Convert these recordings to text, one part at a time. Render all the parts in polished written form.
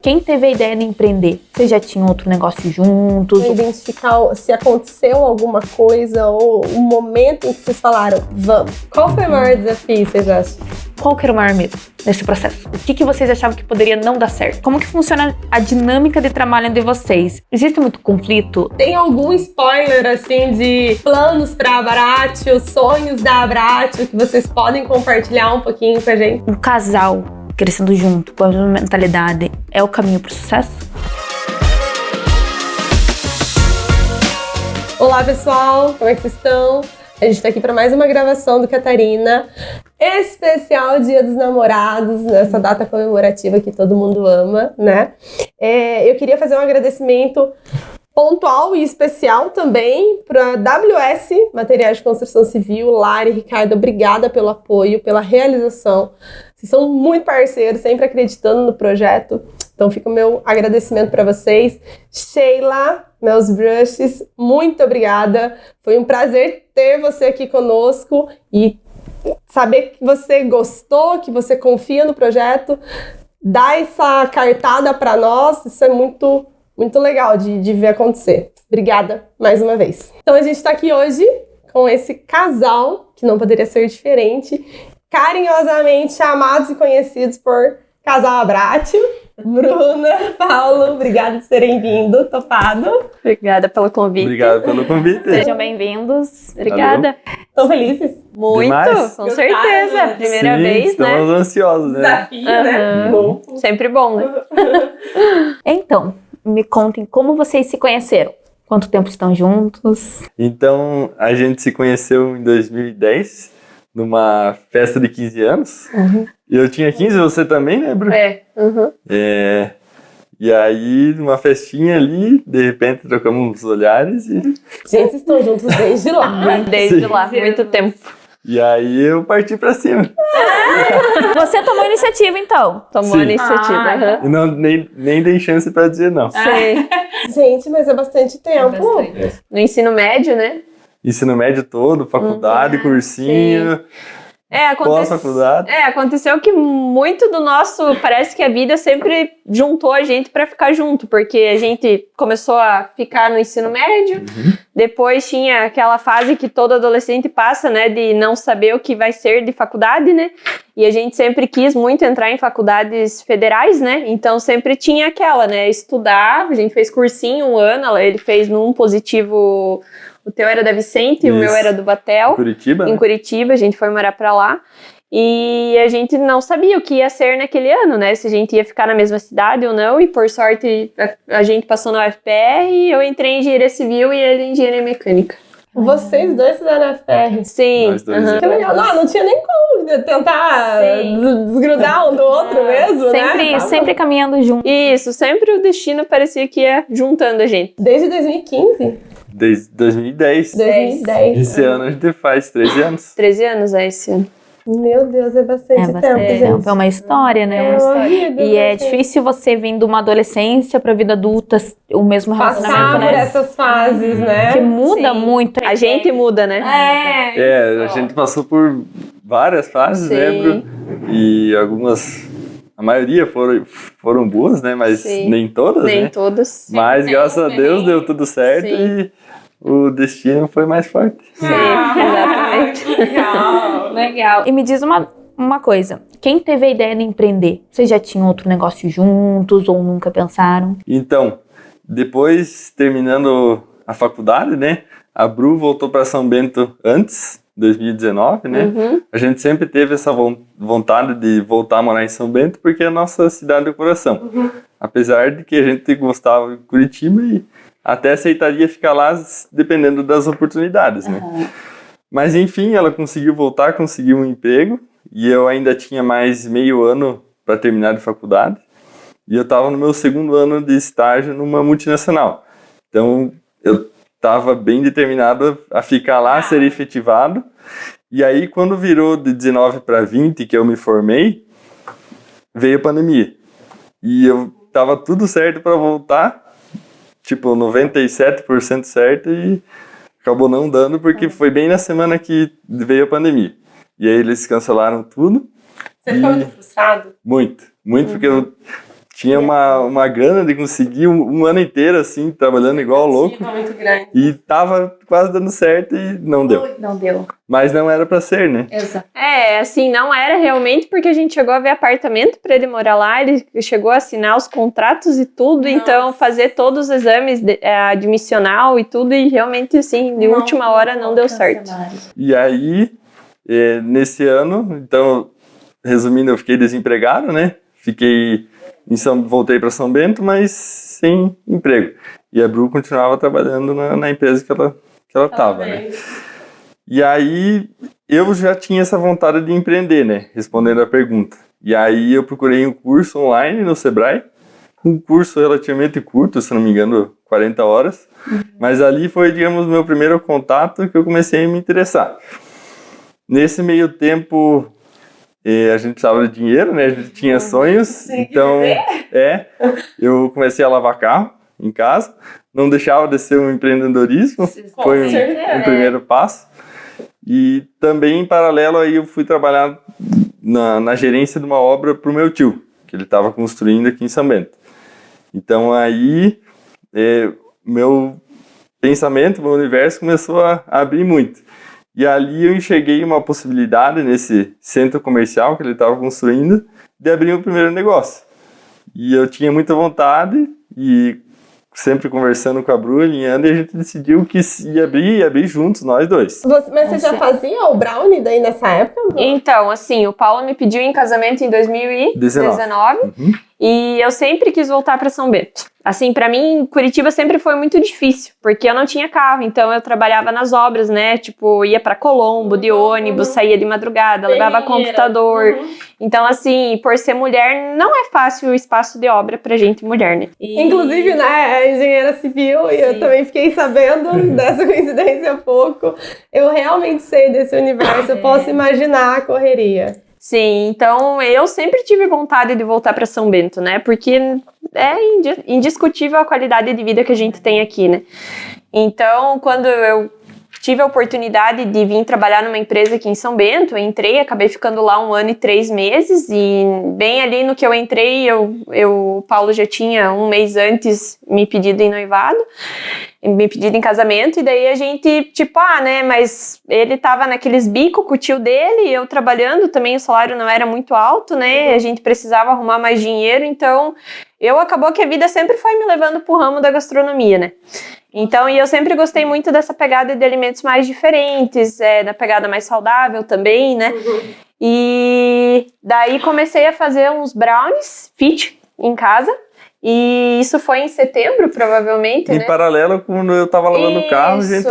Quem teve a ideia de empreender? Vocês já tinham outro negócio juntos? Identificar se aconteceu alguma coisa ou um momento em que vocês falaram, vamos. Qual foi o maior desafio, vocês acham? Qual que era o maior medo nesse processo? O que vocês achavam que poderia não dar certo? Como que funciona a dinâmica de trabalho de vocês? Existe muito conflito? Tem algum spoiler, assim, de planos para a Abratio, sonhos da Abratio, que vocês podem compartilhar um pouquinho com a gente? O casal crescendo junto, com a mesma mentalidade, é o caminho para o sucesso? Olá, pessoal! Como é que vocês estão? A gente tá aqui para mais uma gravação do Catarina, especial Dia dos Namorados, nessa data comemorativa que todo mundo ama, né? Eu queria fazer um agradecimento pontual e especial também para WS Materiais de Construção Civil. Lari, Ricardo, obrigada pelo apoio, pela realização. Vocês são muito parceiros, sempre acreditando no projeto. Então fica o meu agradecimento para vocês. Sheila, meus brushes, muito obrigada. Foi um prazer ter você aqui conosco e saber que você gostou, que você confia no projeto. Dá essa cartada para nós, isso é muito legal de ver acontecer. Obrigada mais uma vez. Então a gente está aqui hoje com esse casal, que não poderia ser diferente, carinhosamente chamados e conhecidos por Casal Abratio. Bruna, Paulo, obrigada por terem vindo, topado. Obrigada pelo convite. Obrigado pelo convite. Sejam bem-vindos. Obrigada. Estão felizes? Muito, Demais. com certeza. Primeira Sim, vez, né? estamos ansiosos, né? Desafio, né? Bom. Sempre bom, né? Então, me contem como vocês se conheceram. Quanto tempo estão juntos? Então, a gente se conheceu em 2010, numa festa de 15 anos. E eu tinha 15, você também, né, Bruno? E aí, numa festinha ali, de repente trocamos uns olhares e... Gente, vocês estão juntos desde lá. Desde Sim. lá, muito tempo. E aí eu parti pra cima. Você tomou iniciativa, então? Tomou Sim. a iniciativa. E não, nem dei chance pra dizer não. Sim. Gente, mas é bastante tempo. No ensino médio, né? Ensino médio todo, faculdade, cursinho, pós-faculdade. Aconteceu que muito do nosso, parece que a vida sempre juntou a gente pra ficar junto, porque a gente começou a ficar no ensino médio, depois tinha aquela fase que todo adolescente passa, né, de não saber o que vai ser de faculdade, né, e a gente sempre quis muito entrar em faculdades federais, né, então sempre tinha aquela, né, estudar, a gente fez cursinho 1 ano, ele fez num positivo. O teu era da Vicente e o meu era do Batel. Curitiba, né? Em Curitiba, a gente foi morar pra lá. E a gente não sabia o que ia ser naquele ano, né? Se a gente ia ficar na mesma cidade ou não. E por sorte, a gente passou na UFPR e eu entrei em engenharia civil e ele em engenharia mecânica. Vocês dois fizeram a FR. Sim. Nós dois, Que legal. Não tinha nem como tentar desgrudar um do outro mesmo, né? Sempre caminhando junto. Isso, sempre o destino parecia que ia juntando a gente. Desde 2015? Desde 2010. 2010. Esse ano a gente faz 13 anos. 13 anos esse ano. Meu Deus, é bastante tempo, gente. tempo. É uma história, né? horrível, E é gente. difícil você vir de uma adolescência pra vida adulta, o mesmo relacionamento, Passar por né? essas fases, né? Porque muda Sim. muito. A gente muda, né? A gente passou por várias fases, né, Sim. Bru? E algumas, a maioria foram boas, né, mas Sim. nem todas, Nem né? todos. Mas graças a Deus deu tudo certo Sim. e o destino foi mais forte. Sim, exatamente. Legal. E me diz uma coisa. Quem teve a ideia de empreender? Vocês já tinham outro negócio juntos ou nunca pensaram? Então, depois, terminando a faculdade, né, a Bru voltou para São Bento antes, 2019, né? A gente sempre teve essa vontade de voltar a morar em São Bento porque é a nossa cidade do coração. Apesar de que a gente gostava de Curitiba e até aceitaria ficar lá dependendo das oportunidades, né? Mas enfim, ela conseguiu voltar, conseguiu um emprego e eu ainda tinha mais meio ano para terminar de faculdade e eu estava no meu 2º ano de estágio numa multinacional. Então eu estava bem determinado a ficar lá, a ser efetivado. E aí quando virou de 19 para 20 que eu me formei, veio a pandemia. E eu tava tudo certo para voltar, tipo 97% certo e acabou não dando porque foi bem na semana que veio a pandemia. E aí eles cancelaram tudo. Você ficou muito frustrado? Muito, porque eu tinha uma gana de conseguir um ano inteiro, assim, trabalhando igual louco. Muito grande. E tava quase dando certo e não deu. Não deu. Mas não era pra ser, né? Exato. Assim, não era realmente porque a gente chegou a ver apartamento para ele morar lá, ele chegou a assinar os contratos e tudo, então fazer todos os exames admissional e tudo, e realmente, assim, de última hora não deu certo. E aí, nesse ano, então, resumindo, eu fiquei desempregado, né? Voltei para São Bento, mas sem emprego. E a Bru continuava trabalhando na empresa que ela estava, né? E aí, eu já tinha essa vontade de empreender, né? Respondendo a pergunta. E aí, eu procurei um curso online no Sebrae. Um curso relativamente curto, se não me engano, 40 horas. Mas ali foi, digamos, meu primeiro contato que eu comecei a me interessar. Nesse meio tempo, a gente precisava de dinheiro, né? A gente tinha sonhos. Então, eu comecei a lavar carro em casa. Não deixava de ser um empreendedorismo. Foi um primeiro passo. E também, em paralelo, aí eu fui trabalhar na gerência de uma obra para o meu tio, que ele estava construindo aqui em São Bento. Então, aí, meu pensamento, meu universo começou a abrir muito. E ali eu enxerguei uma possibilidade nesse centro comercial que ele estava construindo de abrir o primeiro negócio. E eu tinha muita vontade e sempre conversando com a Bru, alinhando, e a gente decidiu que ia abrir juntos, nós dois. Mas você já fazia o brownie daí nessa época? Bru? Então, assim, o Paulo me pediu em casamento em 2019 e eu sempre quis voltar para São Bento. Assim, para mim, Curitiba sempre foi muito difícil, porque eu não tinha carro, então eu trabalhava nas obras, né? Tipo, ia para Colombo de ônibus, saía de madrugada, levava computador. Então, assim, por ser mulher, não é fácil o espaço de obra pra gente mulher, né? Inclusive, né, é engenheira civil, e eu também fiquei sabendo dessa coincidência há pouco. Eu realmente sei desse universo, eu posso imaginar a correria. Sim, então eu sempre tive vontade de voltar para São Bento, né? Porque é indiscutível a qualidade de vida que a gente tem aqui, né? Então, quando eu tive a oportunidade de vir trabalhar numa empresa aqui em São Bento, eu entrei, acabei ficando lá 1 ano e 3 meses, e bem ali no que eu entrei, o Paulo já tinha 1 mês antes me pedido em noivado, me pedido em casamento, e daí a gente, tipo, né, mas ele tava naqueles bicos com o tio dele, eu trabalhando também, o salário não era muito alto, né, a gente precisava arrumar mais dinheiro, então acabou que a vida sempre foi me levando pro ramo da gastronomia, né. Então, e eu sempre gostei muito dessa pegada de alimentos mais diferentes, da pegada mais saudável também, né? E daí comecei a fazer uns brownies fit em casa. E isso foi em setembro, provavelmente, Em paralelo, quando eu tava lavando o carro, a gente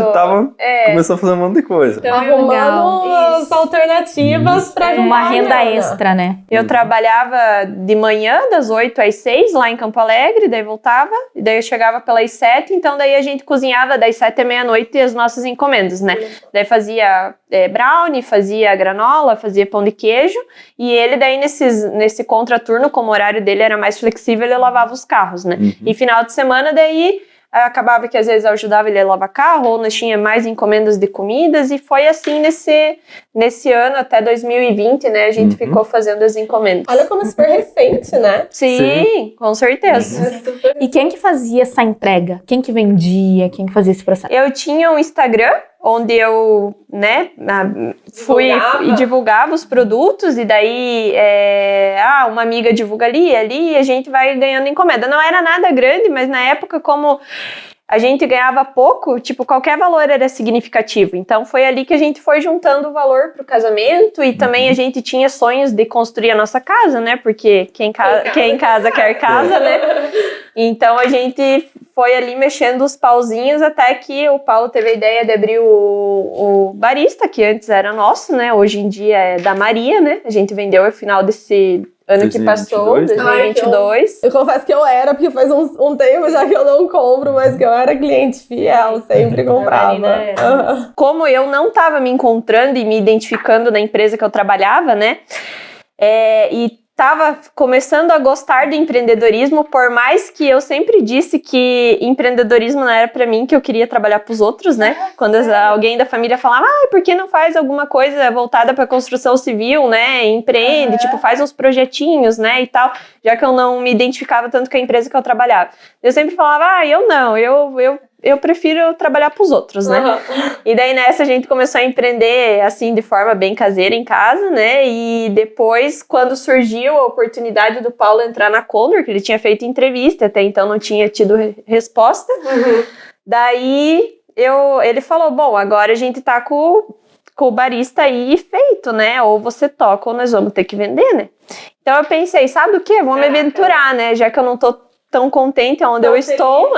começou a fazer um monte de coisa. Então, arrumando as alternativas para uma renda extra, né? Eu trabalhava de manhã, das 8 às 6, lá em Campo Alegre, daí voltava, e daí eu chegava pelas 7, então daí a gente cozinhava das 7 à meia-noite as nossas encomendas, né? Daí fazia brownie, fazia granola, fazia pão de queijo, e ele daí nesse contraturno, como o horário dele era mais flexível, ele lavava os carros, né? E final de semana, daí acabava que às vezes eu ajudava ele a lavar carro, ou nós tinha mais encomendas de comidas, e foi assim nesse ano até 2020, né? A gente ficou fazendo as encomendas. Olha como é super recente, né? Sim, com certeza. E quem que fazia essa entrega? Quem que vendia? Quem que fazia esse processo? Eu tinha um Instagram, onde eu, né, fui e divulgava os produtos, e daí uma amiga divulga ali, e a gente vai ganhando encomenda. Não era nada grande, mas na época, como a gente ganhava pouco, tipo, qualquer valor era significativo. Então, foi ali que a gente foi juntando o valor pro casamento, e também a gente tinha sonhos de construir a nossa casa, né? Porque quem casa quer casa, né? Então, a gente foi ali mexendo os pauzinhos até que o Paulo teve a ideia de abrir o barista, que antes era nosso, né? Hoje em dia é da Maria, né? A gente vendeu no final desse ano que passou, 2022. Eu confesso que eu era, porque faz um tempo já que eu não compro, mas que eu era cliente fiel, sempre comprava. Como eu não estava me encontrando e me identificando na empresa que eu trabalhava, né? E tava começando a gostar do empreendedorismo, por mais que eu sempre disse que empreendedorismo não era pra mim, que eu queria trabalhar pros outros, né? Quando alguém da família falava, por que não faz alguma coisa voltada pra construção civil, né? Empreende, tipo, faz uns projetinhos, né? E tal, já que eu não me identificava tanto com a empresa que eu trabalhava. Eu sempre falava, eu não, eu prefiro trabalhar pros outros, né? E daí nessa a gente começou a empreender assim de forma bem caseira em casa, né? E depois, quando surgiu a oportunidade do Paulo entrar na Condor, que ele tinha feito entrevista, até então não tinha tido resposta, daí ele falou, bom, agora a gente tá com o barista aí feito, né? Ou você toca ou nós vamos ter que vender, né? Então eu pensei, sabe o quê? Vou me aventurar, né? Já que eu não tô tão contente onde eu estou,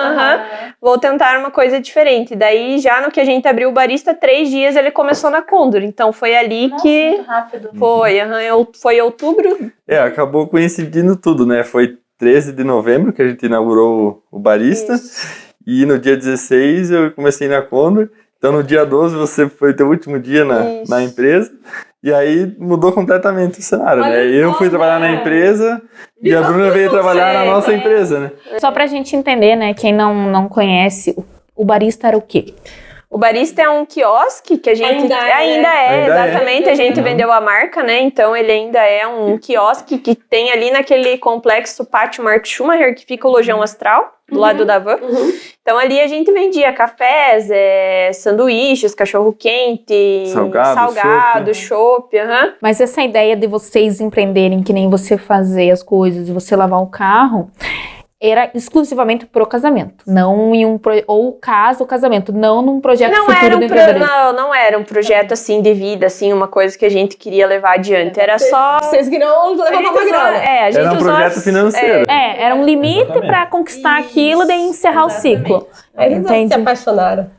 vou tentar uma coisa diferente. Daí, já no que a gente abriu o barista, 3 dias ele começou na Condor. Então, foi ali que... Muito rápido. Foi outubro. Acabou coincidindo tudo, né? Foi 13 de novembro que a gente inaugurou o barista. Isso. E no dia 16 eu comecei na Condor. Então, no dia 12 você foi teu último dia na empresa. E aí mudou completamente o cenário, né? Eu fui trabalhar na empresa e a Bruna veio trabalhar na nossa empresa, né? Só pra gente entender, né? Quem não conhece, o barista era o quê? O barista é um quiosque que a gente... Ainda é, exatamente. A gente vendeu a marca, né? Então, ele ainda é um quiosque que tem ali naquele complexo Pátio Marco Schumacher, que fica o Lojão Astral, do lado da van. Então, ali a gente vendia cafés, sanduíches, cachorro-quente, salgado, chopp. Mas essa ideia de vocês empreenderem, que nem você fazer as coisas e você lavar o carro... era exclusivamente pro casamento, não em ou casamento, não num projeto futuro do empreendedorismo. Não era um projeto assim de vida, assim, uma coisa que a gente queria levar adiante, era só... Vocês queriam levar uma grana. A gente era um projeto financeiro. Era um limite para conquistar aquilo e encerrar o ciclo. Eles se apaixonaram.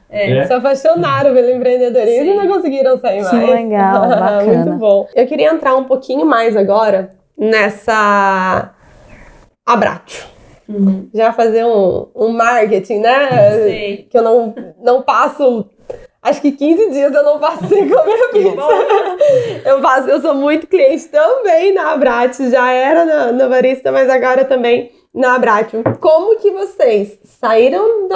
Se apaixonaram pelo empreendedorismo e não conseguiram sair mais. Que legal, bacana. Muito bom. Eu queria entrar um pouquinho mais agora nessa Abratio. Já fazer um marketing, né? Sei. Que eu não passo... Acho que 15 dias eu não passo sem comer pizza. Eu sou muito cliente também na Abratio. Já era na barista, mas agora também na Abratio. Como que vocês saíram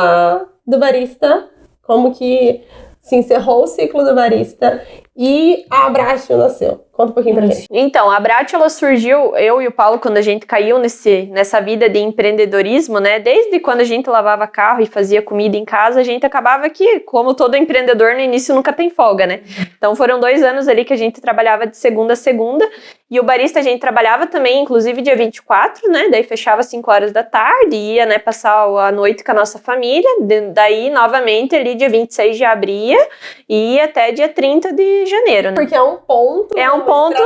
do barista? Como que se encerrou o ciclo do barista e a Abratio nasceu? Conta um pouquinho pra gente. Então, a Abratio, ela surgiu, eu e o Paulo, quando a gente caiu nessa vida de empreendedorismo, né? Desde quando a gente lavava carro e fazia comida em casa, a gente acabava que, como todo empreendedor, no início nunca tem folga, né? Então, foram 2 anos ali que a gente trabalhava de segunda a segunda. E o barista a gente trabalhava também, inclusive dia 24, né? Daí fechava às 5 horas da tarde, ia, né, passar a noite com a nossa família. Daí, novamente, ali dia 26 já abria e ia até dia 30 de janeiro, né? Porque é um ponto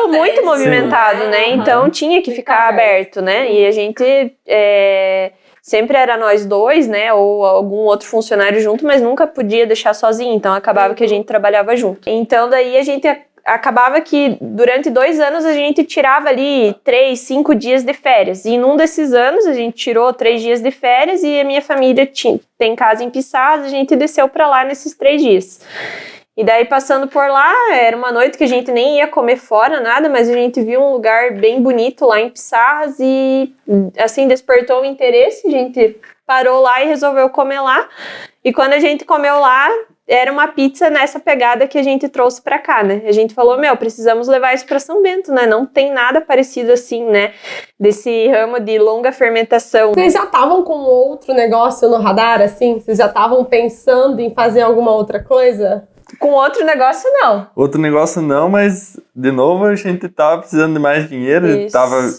muito movimentado, né? Então tinha que ficar aberto, né? E a gente sempre era nós dois, né? Ou algum outro funcionário junto, mas nunca podia deixar sozinho. Então acabava que a gente trabalhava junto. Então daí a gente acabava que durante 2 anos a gente tirava ali 3, 5 dias de férias. E num desses anos a gente tirou 3 dias de férias e a minha família tem casa em Pissarras, a gente desceu pra lá nesses 3 dias. E daí, passando por lá, era uma noite que a gente nem ia comer fora, nada, mas a gente viu um lugar bem bonito lá em Pissarras e, assim, despertou o interesse. A gente parou lá e resolveu comer lá. E quando a gente comeu lá, era uma pizza nessa pegada que a gente trouxe pra cá, né? A gente falou, precisamos levar isso pra São Bento, né? Não tem nada parecido assim, né? Desse ramo de longa fermentação. Vocês já estavam com outro negócio no radar, assim? Vocês já estavam pensando em fazer alguma outra coisa? Com outro negócio, não. Outro negócio não, mas, de novo, a gente tava precisando de mais dinheiro. A gente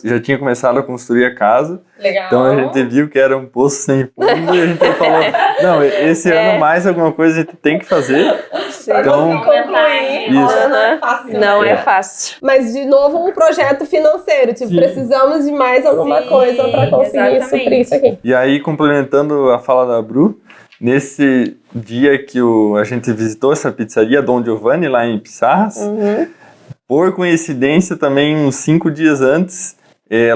já tinha começado a construir a casa. Legal. Então, a gente viu que era um poço sem fundo e a gente falou, não, esse ano mais alguma coisa a gente tem que fazer. Sim. Então, Isso. Não é fácil. Mas, de novo, um projeto financeiro. Tipo, precisamos de mais alguma coisa para conseguir suprir isso aqui. E aí, complementando a fala da Bru, nesse dia que a gente visitou essa pizzaria, Dom Giovanni, lá em Pissarras, por coincidência, também uns 5 dias antes,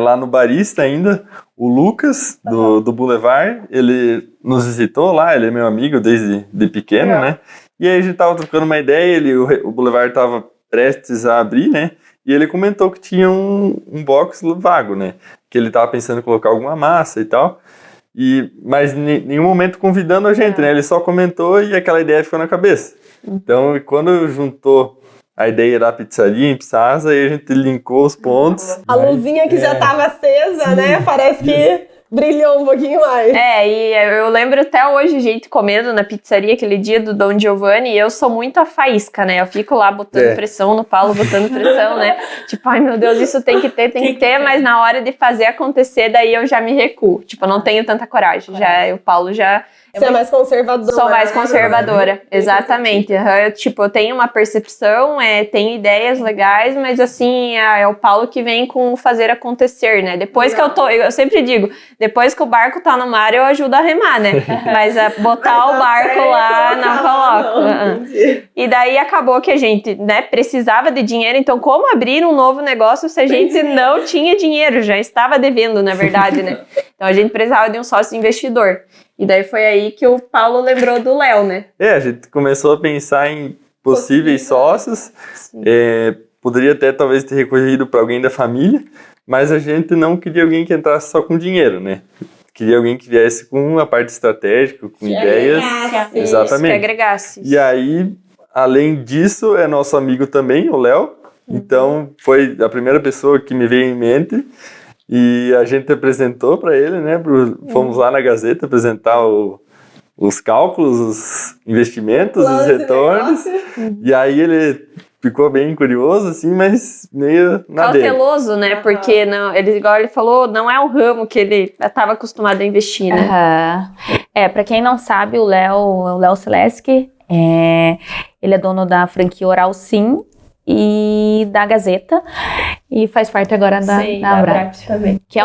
lá no barista ainda, o Lucas, do Boulevard, ele nos visitou lá, ele é meu amigo desde pequeno, né? E aí a gente tava trocando uma ideia, o Boulevard tava prestes a abrir, né? e ele comentou que tinha um box vago, né? Que ele tava pensando em colocar alguma massa e tal. Mas em nenhum momento convidando a gente, né? Ele só comentou e aquela ideia ficou na cabeça. Então, quando juntou a ideia da pizzaria em Pissarras, aí a gente linkou os pontos. A luzinha que já estava acesa, né? Parece que brilhou um pouquinho mais. E eu lembro até hoje a gente comendo na pizzaria aquele dia do Dom Giovanni, e eu sou muito a faísca, né? Eu fico lá botando pressão no Paulo, botando pressão, né? Tipo, ai meu Deus, isso tem que ter, mas na hora de fazer acontecer, daí eu já me recuo. Tipo, eu não tenho tanta coragem. O Paulo já... Você é mais conservadora. Sou mais conservadora, exatamente. Eu tenho uma percepção, tenho ideias legais, mas assim, é o Paulo que vem com fazer acontecer, né? Depois que eu sempre digo, depois que o barco tá no mar, eu ajudo a remar, né? Mas botar o barco lá, não coloco. E daí acabou que a gente, né, precisava de dinheiro, então como abrir um novo negócio se a gente não tinha dinheiro? Já estava devendo, na verdade, né? Então a gente precisava de um sócio investidor. E daí foi aí que o Paulo lembrou do Léo, né? A gente começou a pensar em possíveis sócios. Poderia até talvez ter recorrido para alguém da família, mas a gente não queria alguém que entrasse só com dinheiro, né? Queria alguém que viesse com a parte estratégica, com ideias. Exatamente. Que agregasse. E aí, além disso, é nosso amigo também, o Léo. Então, foi a primeira pessoa que me veio em mente. E a gente apresentou para ele, né? Fomos lá na Gazeta apresentar os cálculos, os investimentos, os retornos. E aí ele ficou bem curioso, assim, mas meio na dele. Cauteloso, né? Porque, não, igual ele falou, não é o ramo que ele estava acostumado a investir, né? Pra quem não sabe, o Léo Seleski, ele é dono da franquia Oral Sim e da Gazeta, e faz parte agora da Abrap também. Que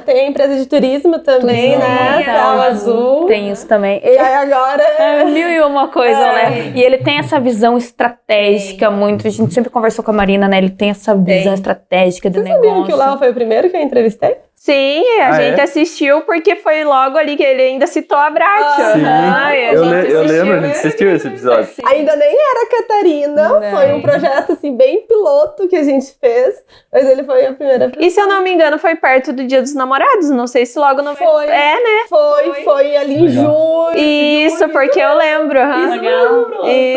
tem a empresa de turismo também, né? Sal Azul. Tem isso também. E aí agora... mil e uma coisa, né? E ele tem essa visão estratégica muito. A gente sempre conversou com a Marina, né? Ele tem essa visão estratégica do negócio. Você sabia que o Léo foi o primeiro que eu entrevistei? Sim, a gente assistiu porque foi logo ali que ele ainda citou a Bratio. Sim, eu lembro, a gente assistiu esse episódio. Sim. Ainda nem era Catarina, foi um projeto assim bem piloto que a gente fez, mas ele foi a primeira pessoa. E se eu não me engano foi perto do Dia dos Namorados, não sei se logo não foi. Né? Foi ali em julho. Isso, porque eu lembro.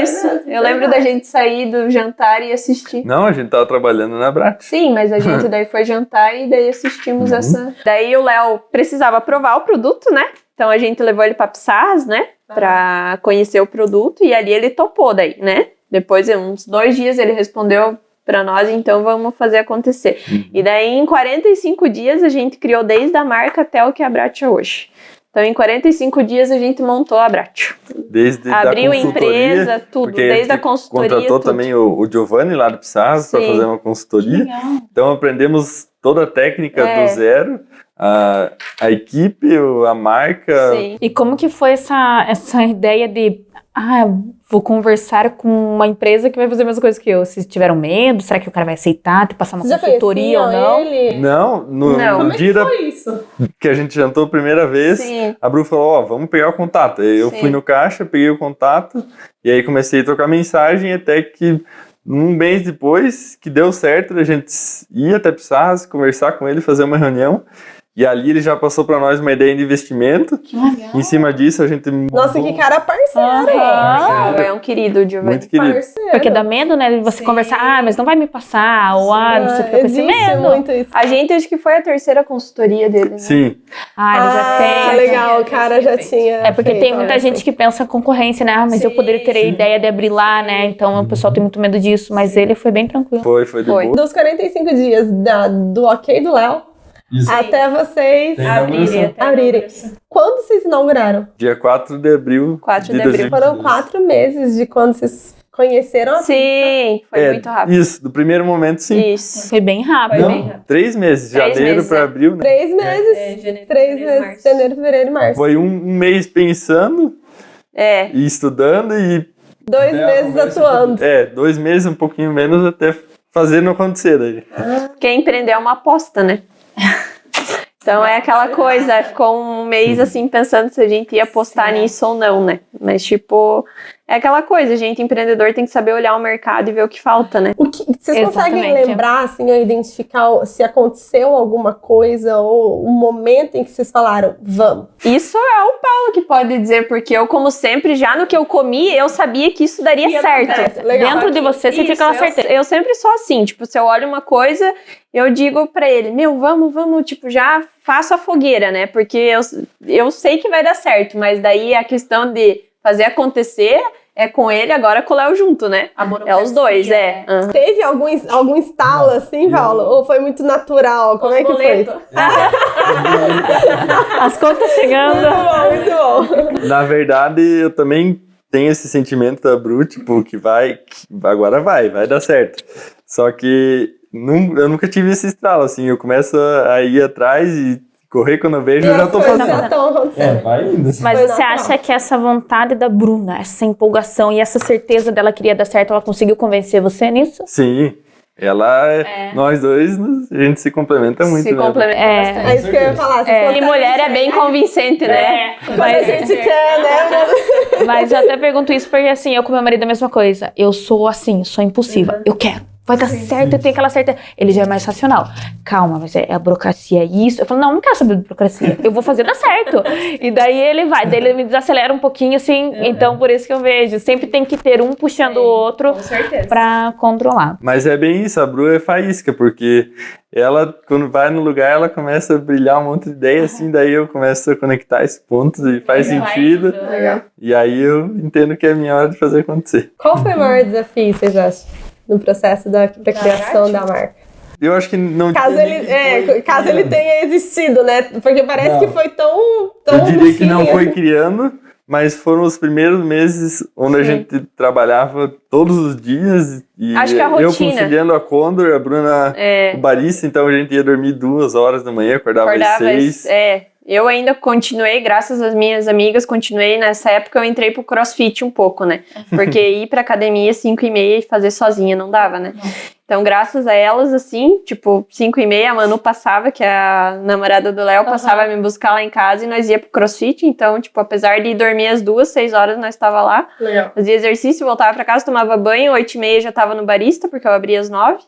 Isso. Eu lembro da gente sair do jantar e assistir. Não, a gente tava trabalhando na Bratio. Sim, mas a gente daí foi jantar e daí assistimos essa. Daí o Léo precisava provar o produto, né? Então a gente levou ele para Pissarras, né? Pra conhecer o produto, e ali ele topou daí, né? Depois de uns 2 dias ele respondeu para nós, então vamos fazer acontecer. E daí em 45 dias a gente criou desde a marca até o que é a Bratio hoje. Então, em 45 dias, a gente montou a Bratio. Abriu a empresa, tudo. Desde a consultoria, contratou também o Giovanni lá do Pissarras para fazer uma consultoria. Legal. Então, aprendemos toda a técnica do zero. A equipe, a marca. Sim. E como que foi essa ideia de... vou conversar com uma empresa que vai fazer a mesma coisa que eu. Vocês tiveram medo? Será que o cara vai aceitar? Ter passar uma consultoria ou não? Ele? Não, no dia que a gente jantou a primeira vez, a Bru falou, vamos pegar o contato. Eu fui no caixa, peguei o contato, e aí comecei a trocar mensagem, até que um mês depois, que deu certo, a gente ia até Pissarras, conversar com ele, fazer uma reunião. E ali ele já passou para nós uma ideia de investimento. Que legal. Em cima disso a gente... Nossa, que cara parceiro. É um querido, Giovanni. Muito querido. Parceiro. Porque dá medo, né? De você conversar, mas não vai me passar. Ou, você fica com esse medo. Muito isso. A gente, acho que foi a 3ª consultoria dele, né? Sim. Ele já tem. Legal, o cara já tinha. Porque tem muita gente que pensa concorrência, né? Mas eu poderia ter a ideia de abrir lá, né? Então o pessoal tem muito medo disso. Mas ele foi bem tranquilo. Foi de boa. Dos 45 dias do ok do Léo, até vocês abrirem. Quando vocês inauguraram? Dia 4 de abril. 4 de abril. Foram 4 meses de quando vocês conheceram a pizza? Sim, foi muito rápido. Isso, do primeiro momento, sim. Isso. Foi bem rápido. 3 meses, janeiro para abril, né? 3 meses. 3 meses, janeiro, fevereiro e março. Foi um mês pensando e estudando e... 2 meses atuando. 2 meses, um pouquinho menos, até fazendo acontecer daí. Quem empreender é uma aposta, né? Então é aquela coisa, ficou um mês assim pensando se a gente ia apostar nisso ou não, né? Mas tipo, é aquela coisa, gente, empreendedor tem que saber olhar o mercado e ver o que falta, né? Vocês conseguem Exatamente. lembrar, assim, ou identificar se aconteceu alguma coisa ou um momento em que vocês falaram, vamos? Isso é o Paulo que pode dizer, porque eu, como sempre, já no que eu comi, eu sabia que isso daria certo. Legal. Dentro de você tinha aquela certeza. Eu sempre sou assim, tipo, se eu olho uma coisa, eu digo pra ele, vamos, tipo, já faço a fogueira, né? Porque eu sei que vai dar certo, mas daí a questão de fazer acontecer é com ele, agora com o Léo junto, né? É os dois, né? Uhum. Teve algum estalo assim, Paulo? Ou foi muito natural? Como é que foi? As contas chegando. Muito bom. Na verdade, eu também tenho esse sentimento da Bru, tipo, que agora vai dar certo. Só que eu nunca tive esse estralo, assim, eu começo a ir atrás e correr quando eu vejo, eu já tô fazendo. Já estão acontecendo. Vai indo. Mas Foi você natural. acha que essa vontade da Bruna, essa empolgação e essa certeza dela queria dar certo, ela conseguiu convencer você nisso? Sim, nós dois, a gente se complementa muito, Se né? complementa bastante. É isso que eu ia falar. E mulher é bem convincente, né? Mas a gente quer, né? Mas eu até pergunto isso porque, assim, eu com meu marido é a mesma coisa. Eu sou assim, sou impulsiva. Eu quero. Vai dar certo, eu tenho aquela certeza. Ele já é mais racional. Calma, mas é a burocracia, é isso. Eu falo, não quero saber de burocracia. Eu vou fazer dar certo. E daí ele vai, daí ele me desacelera um pouquinho, assim. Então, por isso que eu vejo. Sempre tem que ter um puxando o outro Com certeza. pra controlar. Mas é bem isso, a Bru é faísca, porque ela, quando vai no lugar, ela começa a brilhar um monte de ideia, assim, daí eu começo a conectar esses pontos e faz sentido. Legal. E aí eu entendo que é a minha hora de fazer acontecer. Qual foi o maior desafio, vocês acham? No processo da criação da marca? Eu acho que não Caso ele tenha existido, né? Porque parece que foi tão Eu diria que não assim, foi assim. criando, mas foram os primeiros meses onde a gente trabalhava todos os dias. E Acho que a eu rotina. conciliando a Condor, a Bruna o barista, então a gente ia dormir 2 horas da manhã, acordava às 6. Eu ainda continuei, graças às minhas amigas, continuei nessa época, eu entrei pro CrossFit um pouco, né? Porque ir pra academia 5h30 e fazer sozinha não dava, né? Então, graças a elas, assim, tipo, 5h30, a Manu passava, que é a namorada do Léo, passava a me buscar lá em casa e nós ia pro CrossFit. Então, tipo, apesar de dormir às 2, 6 horas, nós tava lá. Legal. Fazia exercício, voltava pra casa, tomava banho, 8h30 já tava no barista, porque eu abria às 9.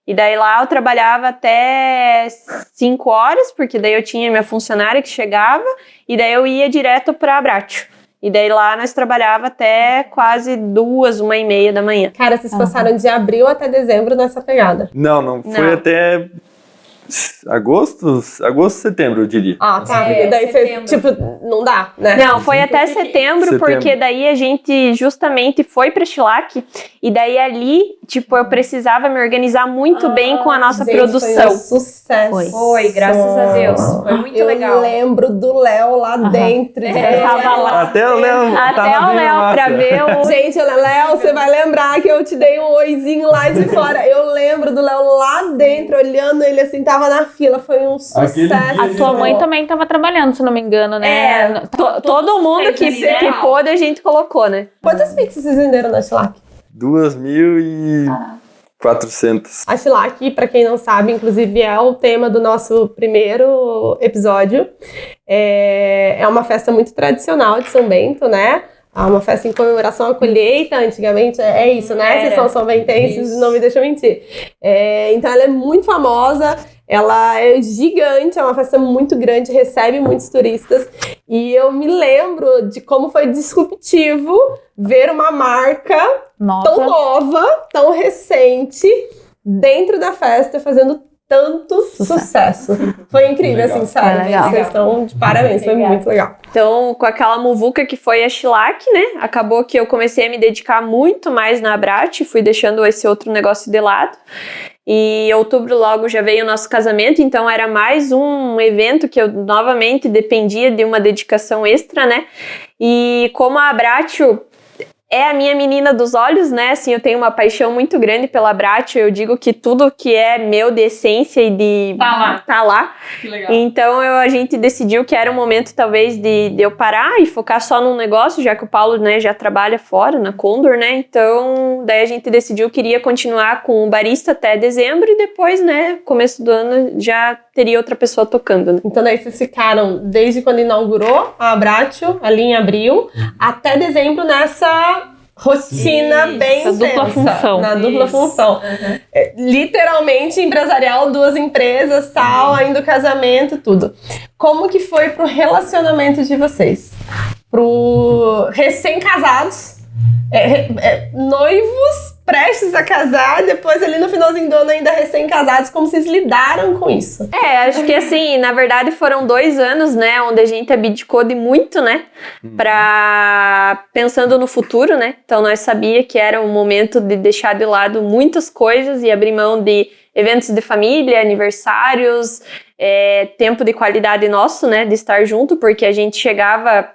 E daí lá eu trabalhava até 5 horas, porque daí eu tinha minha funcionária que chegava, e daí eu ia direto pra Abratio. E daí lá nós trabalhava até quase 2, 1h30 da manhã. Cara, vocês passaram de abril até dezembro nessa pegada. Não, foi até agosto, setembro, eu diria. Ah, tá. Porque daí você, tipo, não dá, né? Não, foi até setembro, porque daí a gente justamente foi pra Chilac, e daí ali, tipo, eu precisava me organizar muito bem com a nossa Gente, produção. Foi um sucesso. Foi, graças a Deus. Foi muito legal. Eu lembro do Léo lá dentro. Tava lá. Até o Léo pra ver o... Gente, Léo, você vai lembrar que eu te dei um oizinho lá de fora. Eu lembro do Léo lá dentro, olhando ele assim, tava na fila. Foi um sucesso. A tua mãe também estava trabalhando, se não me engano, né? Todo mundo que pôde a gente colocou, né? Quantas pizzas vocês venderam na Chilac? 2.400. A Chilac, pra quem não sabe, inclusive é o tema do nosso primeiro episódio. É uma festa muito tradicional de São Bento, né? Uma festa em comemoração à colheita, antigamente é isso, né? Vocês são são-bentenses, não me deixam mentir. Então ela é muito famosa, ela é gigante, é uma festa muito grande, recebe muitos turistas. E eu me lembro de como foi disruptivo ver uma marca tão nova, tão recente, dentro da festa, fazendo tanto sucesso. Foi incrível, assim, sério. Vocês estão de parabéns, foi muito legal. Então, com aquela muvuca que foi a Chilac, né? Acabou que eu comecei a me dedicar muito mais na Abratio, fui deixando esse outro negócio de lado. E em outubro logo já veio o nosso casamento, então era mais um evento que eu novamente dependia de uma dedicação extra, né? E como a Abratio é a minha menina dos olhos, né? Assim, eu tenho uma paixão muito grande pela Abratio. Eu digo que tudo que é meu de essência e de tá lá. Que legal. Então a gente decidiu que era um momento talvez de eu parar e focar só num negócio, já que o Paulo, né, já trabalha fora na Condor, né? Então daí a gente decidiu que iria continuar com o barista até dezembro e depois, né, começo do ano já teria outra pessoa tocando, né? Então daí vocês ficaram desde quando inaugurou a Abratio, ali em abril, até dezembro nessa rotina bem Na dupla intensa. função. Na dupla função. Literalmente empresarial, 2 empresas, tal, ainda o casamento, tudo. Como que foi pro relacionamento de vocês? Pro recém-casados, noivos, prestes a casar, depois ali no finalzinho do ano ainda recém-casados, como vocês lidaram com isso? Acho que assim, na verdade foram 2 anos, né, onde a gente abdicou de muito, né, pensando no futuro, né, então nós sabia que era um momento de deixar de lado muitas coisas e abrir mão de eventos de família, aniversários, tempo de qualidade nosso, né, de estar junto, porque a gente chegava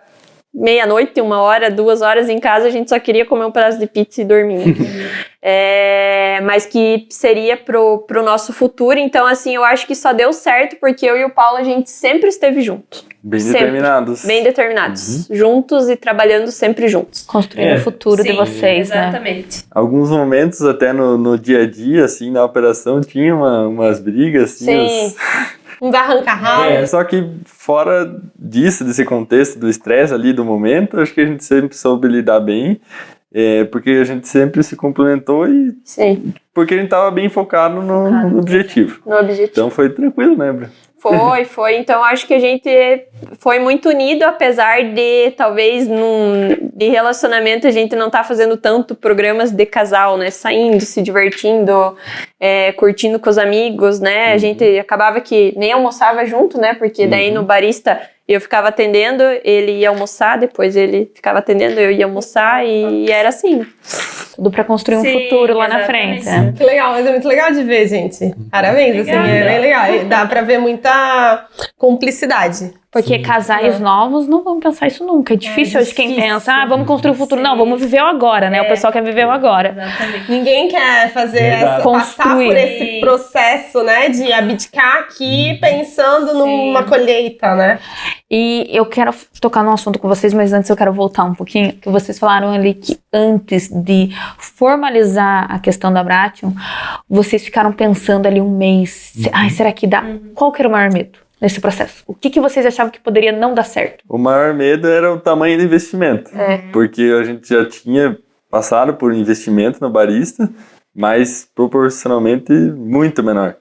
meia-noite, 1 hora, 2 horas em casa, a gente só queria comer um pedaço de pizza e dormir. Mas que seria pro nosso futuro. Então, assim, eu acho que só deu certo porque eu e o Paulo, a gente sempre esteve junto. Bem Sempre. determinados. Bem determinados. Juntos e trabalhando sempre juntos. Construindo o futuro de vocês, né? Exatamente. Alguns momentos até no dia a dia, assim, na operação, tinha umas brigas, assim. Sim. Uns arranca-rabo. Só que fora disso, desse contexto do estresse ali do momento, acho que a gente sempre soube lidar bem, porque a gente sempre se complementou e Sim. porque a gente estava bem focado no objetivo. No objetivo. Então foi tranquilo, né, Bru? Foi. Então, acho que a gente foi muito unido, apesar de, talvez, de relacionamento, a gente não tá fazendo tanto programas de casal, né? Saindo, se divertindo, curtindo com os amigos, né? A gente acabava que nem almoçava junto, né? Porque daí no barista eu ficava atendendo, ele ia almoçar, depois ele ficava atendendo, eu ia almoçar e era assim. Tudo pra construir um futuro lá na frente. Né? Que legal, mas é muito legal de ver, gente. Parabéns, assim, é bem legal. E dá pra ver muita cumplicidade. Porque casais novos não vão pensar isso nunca. É difícil hoje quem pensa, vamos construir o futuro. Não, vamos viver o agora, né? O pessoal quer viver o agora. Exatamente. Ninguém quer fazer passar por esse processo, né? De abdicar aqui pensando numa colheita, né? E eu quero tocar num assunto com vocês, mas antes eu quero voltar um pouquinho, que vocês falaram ali que antes de formalizar a questão da Abratio, vocês ficaram pensando ali um mês, ai, será que dá? Qual que era o maior medo nesse processo? O que vocês achavam que poderia não dar certo? O maior medo era o tamanho do investimento, porque a gente já tinha passado por investimento no barista, mas proporcionalmente muito menor.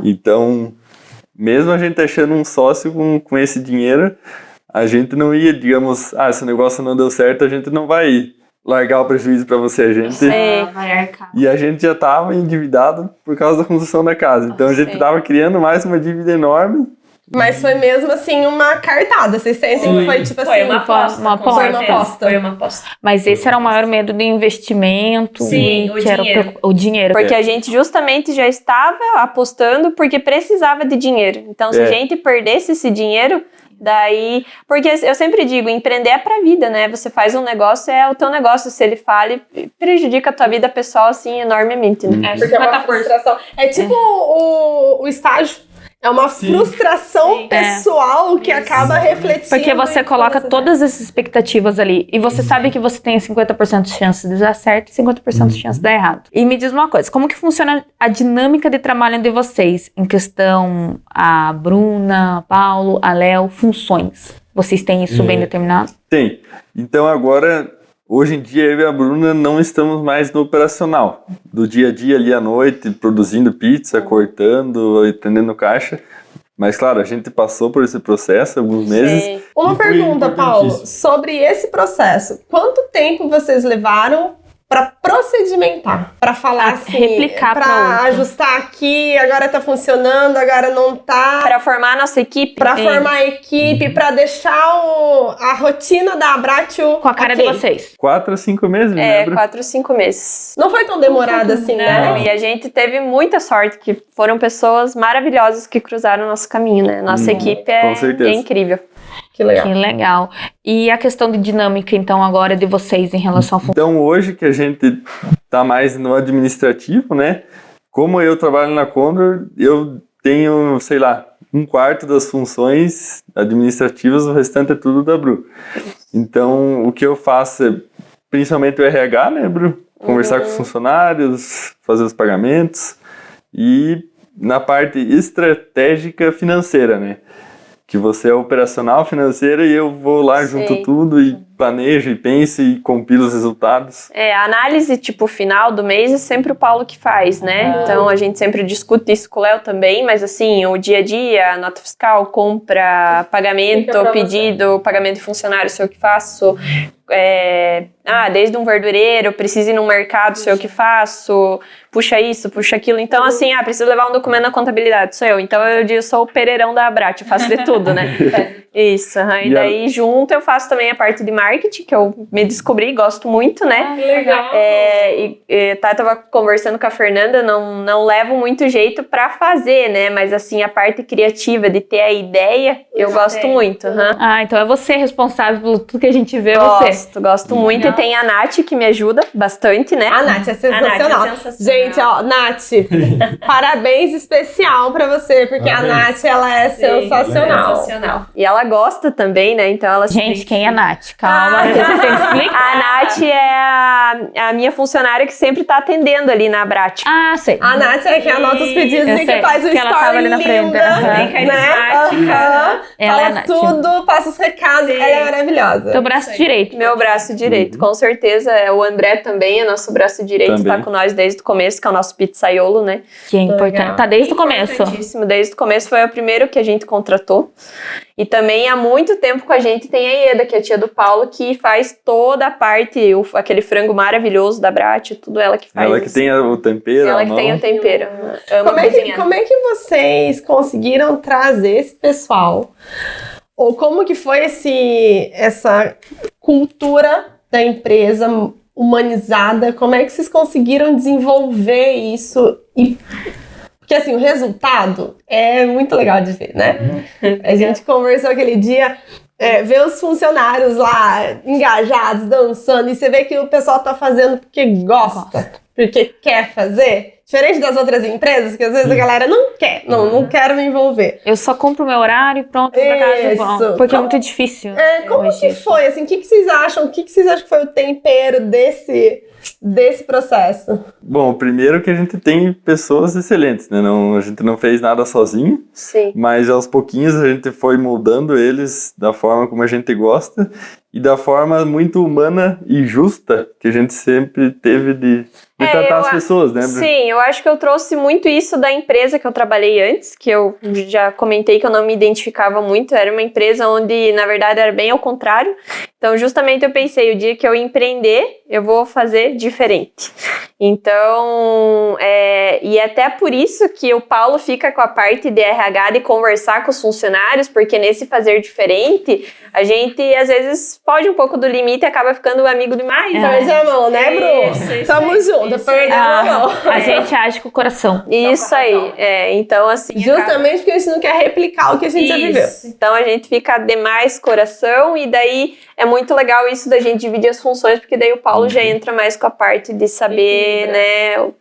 Então, mesmo a gente achando um sócio com esse dinheiro, a gente não ia, digamos, se o negócio não deu certo, a gente não vai largar o prejuízo para você. A gente Vai arcar. E a gente já estava endividado por causa da construção da casa. Então a gente estava criando mais uma dívida enorme. Mas foi mesmo assim uma cartada. Vocês sentem que foi tipo assim. Foi uma aposta. Foi uma aposta. Mas esse era o maior medo do investimento. Sim, que era o dinheiro. Porque a gente justamente já estava apostando porque precisava de dinheiro. Então, se a gente perdesse esse dinheiro, daí... Porque eu sempre digo, empreender é pra vida, né? Você faz um negócio, é o teu negócio. Se ele falha, prejudica a tua vida pessoal, assim, enormemente, né? Porque é uma frustração. É tipo o estágio. É uma frustração pessoal que acaba refletindo. Porque você coloca todas essas expectativas ali. E você sabe que você tem 50% de chance de dar certo e 50% de chance de dar errado. E me diz uma coisa, como que funciona a dinâmica de trabalho de vocês? Em questão a Bruna, a Paulo, a Léo, funções. Vocês têm isso bem determinado? Tem. Então agora, hoje em dia, eu e a Bruna não estamos mais no operacional. Do dia a dia ali à noite, produzindo pizza, cortando, atendendo caixa. Mas claro, a gente passou por esse processo alguns meses. Uma pergunta, Paulo, sobre esse processo. Quanto tempo vocês levaram para procedimentar? Para falar assim, replicar para ajustar aqui, agora tá funcionando, agora não tá. Para formar a nossa equipe. Para formar a equipe, para deixar a rotina da Abratio com a cara de vocês. 4 a 5 meses, né? 4 a 5 meses. Não foi tão demorado assim, né? E a gente teve muita sorte, que foram pessoas maravilhosas que cruzaram o nosso caminho, né? Nossa equipe é incrível. Que legal. Que legal. E a questão de dinâmica, então, agora de vocês em relação ao... Então, hoje que a gente tá mais no administrativo, né? Como eu trabalho na Condor, eu tenho, sei lá, 1/4 das funções administrativas, o restante é tudo da Bru. Então, o que eu faço é, principalmente o RH, né, Bru? Conversar com os funcionários, fazer os pagamentos e na parte estratégica financeira, né? Que você é operacional financeira e eu vou lá junto tudo e planejo e penso e compilo os resultados. A análise, tipo, final do mês é sempre o Paulo que faz, né? Então, a gente sempre discute isso com o Léo também, mas assim, o dia a dia, nota fiscal, compra, pagamento, pedido, pagamento de funcionário, sou eu que faço. Desde um verdureiro, preciso ir no mercado, sou eu que faço, puxa isso, puxa aquilo. Então, assim, preciso levar um documento na contabilidade, sou eu. Então, eu sou o Pereirão da Abrat, eu faço de tudo, né? Isso, e daí junto eu faço também a parte de marketing, que eu me descobri, gosto muito, né? Legal. Eu tava conversando com a Fernanda, não levo muito jeito pra fazer, né? Mas assim, a parte criativa de ter a ideia, eu gosto muito. Então é você responsável por tudo que a gente vê, você. Gosto muito. E tem a Nath, que me ajuda bastante, né? A Nath é sensacional. Gente, ó, Nath, parabéns especial pra você, porque a Nath, ela é sensacional. E ela gosta também, né? Então ela Gente, quem é a Nath? Calma, que você tem que explicar. A Nath é a minha funcionária que sempre tá atendendo ali na Abrat. Sei. A Nath é que anota os pedidos e que faz o que ela tava story ali na frente. linda, Bem né? Ela é a Fala Nath. tudo, passa os recados, ela é maravilhosa. Teu braço direito. Meu braço direito, com certeza. O André também é nosso braço direito, Também. tá com nós desde o começo, que é o nosso pizzaiolo, né? Que é importante. Tá desde o começo. Importantíssimo, desde o começo, foi o primeiro que a gente contratou. E também há muito tempo com a gente tem a Ieda, que é a tia do Paulo, que faz toda a parte, aquele frango maravilhoso da Brat, tudo ela que faz. Ela que tem o tempero. Ela que tem o tempero. Ama cozinhar. Como é que vocês conseguiram trazer esse pessoal? Ou como que foi essa cultura da empresa humanizada? Como é que vocês conseguiram desenvolver isso? Porque assim, o resultado é muito legal de ver, né? A gente conversou aquele dia, ver os funcionários lá engajados, dançando, e você vê que o pessoal tá fazendo porque gosta, porque quer fazer. Diferente das outras empresas, que às vezes a galera não quer, não quero me envolver. Eu só compro o meu horário e pronto, pra casa e bom. Porque é muito difícil. Como que foi? Assim, o que vocês acham? O que vocês acham que foi o tempero desse processo? Bom, primeiro que a gente tem pessoas excelentes, né? A gente não fez nada sozinho. Sim. Mas aos pouquinhos a gente foi moldando eles da forma como a gente gosta e da forma muito humana e justa que a gente sempre teve de tratar as pessoas, né? Sim, eu acho que eu trouxe muito isso da empresa que eu trabalhei antes, que eu já comentei que eu não me identificava muito. Era uma empresa onde, na verdade, era bem ao contrário. Então, justamente eu pensei, o dia que eu empreender, eu vou fazer diferente. Então, e até por isso que o Paulo fica com a parte de RH de conversar com os funcionários, porque nesse fazer diferente, a gente, às vezes, foge um pouco do limite e acaba ficando amigo demais. Perde a mão, né, Bru? Tamo junto, perde a mão. A gente age com o coração. Isso aí, então assim... Justamente porque a gente não quer replicar o que a gente já viveu. Então a gente fica demais coração e daí é muito legal isso da gente dividir as funções, porque daí o Paulo já entra mais com a parte de saber, né,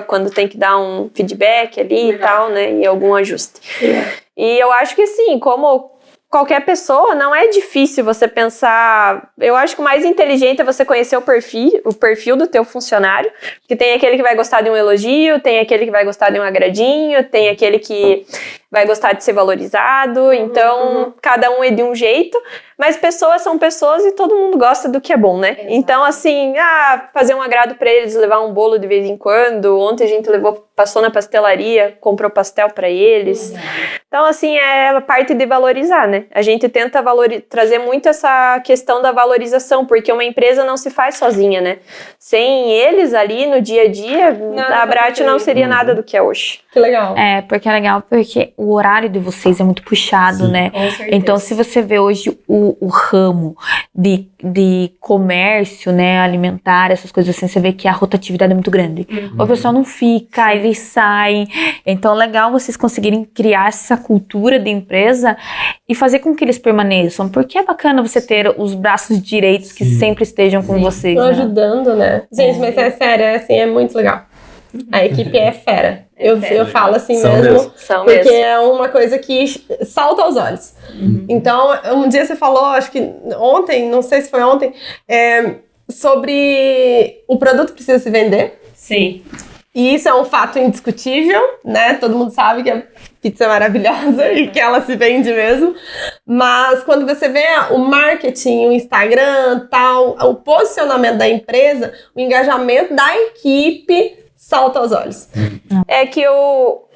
quando tem que dar um feedback ali e tal, né, e algum ajuste. E eu acho que assim, como qualquer pessoa, não é difícil você pensar. Eu acho que o mais inteligente é você conhecer o perfil do teu funcionário, porque tem aquele que vai gostar de um elogio, tem aquele que vai gostar de um agradinho, tem aquele que vai gostar de ser valorizado, então cada um é de um jeito, mas pessoas são pessoas e todo mundo gosta do que é bom, né? Exato. Então assim, fazer um agrado pra eles, levar um bolo de vez em quando. Ontem a gente passou na pastelaria, comprou pastel pra eles. Então assim, é a parte de valorizar, né? A gente tenta trazer muito essa questão da valorização, porque uma empresa não se faz sozinha, né? Sem eles ali no dia a dia, a Brat não seria nada do que é hoje. Que legal. Porque é legal, porque o horário de vocês é muito puxado, né? Com certeza. Então, se você vê hoje o ramo de comércio, né, alimentar, essas coisas assim, você vê que a rotatividade é muito grande. O pessoal não fica, eles saem. Então, é legal vocês conseguirem criar essa cultura de empresa e fazer com que eles permaneçam, porque é bacana você ter os braços direitos que sempre estejam com vocês. Estão ajudando, né? Gente, mas é sério, assim, é muito legal. A equipe é fera. Eu falo assim mesmo, porque é uma coisa que salta aos olhos. Então, um dia você falou, acho que ontem, não sei se foi ontem, sobre o produto precisa se vender. Sim. E isso é um fato indiscutível, né? Todo mundo sabe que pizza maravilhosa e que ela se vende mesmo. Mas quando você vê o marketing, o Instagram, tal, o posicionamento da empresa, o engajamento da equipe salta aos olhos. É que o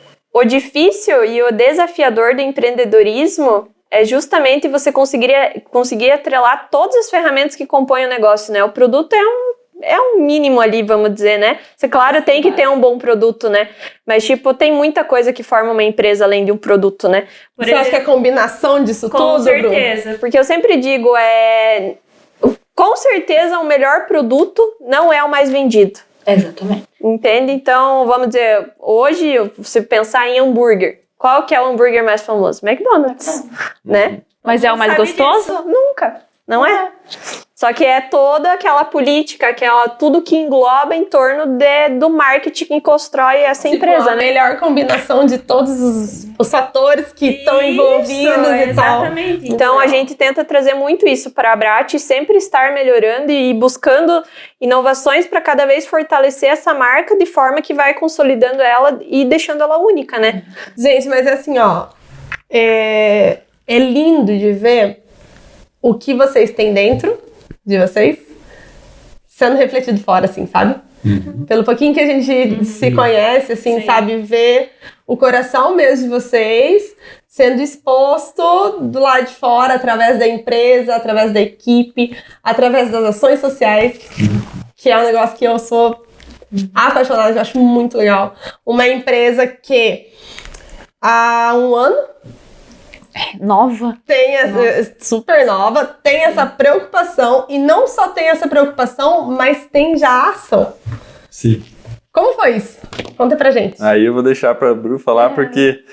difícil e o desafiador do empreendedorismo é justamente você conseguir atrelar todas as ferramentas que compõem o negócio, né? O produto é um mínimo ali, vamos dizer, né? Você, claro, tem que ter um bom produto, né? Mas, tipo, tem muita coisa que forma uma empresa além de um produto, né? Você acha que é a combinação disso tudo, Com certeza. Bruno? Porque eu sempre digo, com certeza o melhor produto não é o mais vendido. Exatamente. Entende? Então, vamos dizer, hoje, se pensar em hambúrguer, qual que é o hambúrguer mais famoso? McDonald's, né? Mas é o mais gostoso? Disso? Nunca, não é? Só que é toda aquela política, tudo que engloba em torno do marketing que constrói essa empresa, a né? melhor combinação de todos os fatores que estão envolvidos e tal. Exatamente. Então a gente tenta trazer muito isso para a Abrat, sempre estar melhorando e buscando inovações para cada vez fortalecer essa marca de forma que vai consolidando ela e deixando ela única, né? Gente, mas assim, ó, é lindo de ver o que vocês têm dentro de vocês sendo refletido fora, assim, sabe? Pelo pouquinho que a gente se conhece, assim, sabe? Ver o coração mesmo de vocês sendo exposto do lado de fora, através da empresa, através da equipe, através das ações sociais, que é um negócio que eu sou apaixonada, eu acho muito legal. Uma empresa que há um ano nova. Super nova, tem essa preocupação, e não só tem essa preocupação, mas tem já ação. Sim. Como foi isso? Conta pra gente. Aí eu vou deixar pra Bru falar, porque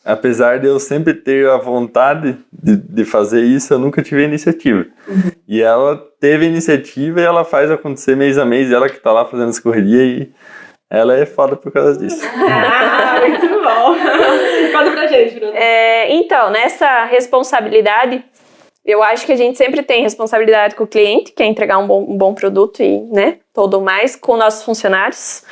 apesar de eu sempre ter a vontade de fazer isso, eu nunca tive a iniciativa. E ela teve a iniciativa e ela faz acontecer mês a mês, ela que tá lá fazendo as correrias, e ela é foda por causa disso. Muito bom. Conta pra gente, Bruno. Então, nessa responsabilidade, eu acho que a gente sempre tem responsabilidade com o cliente, que é entregar um bom produto e, né, todo mais, com nossos funcionários.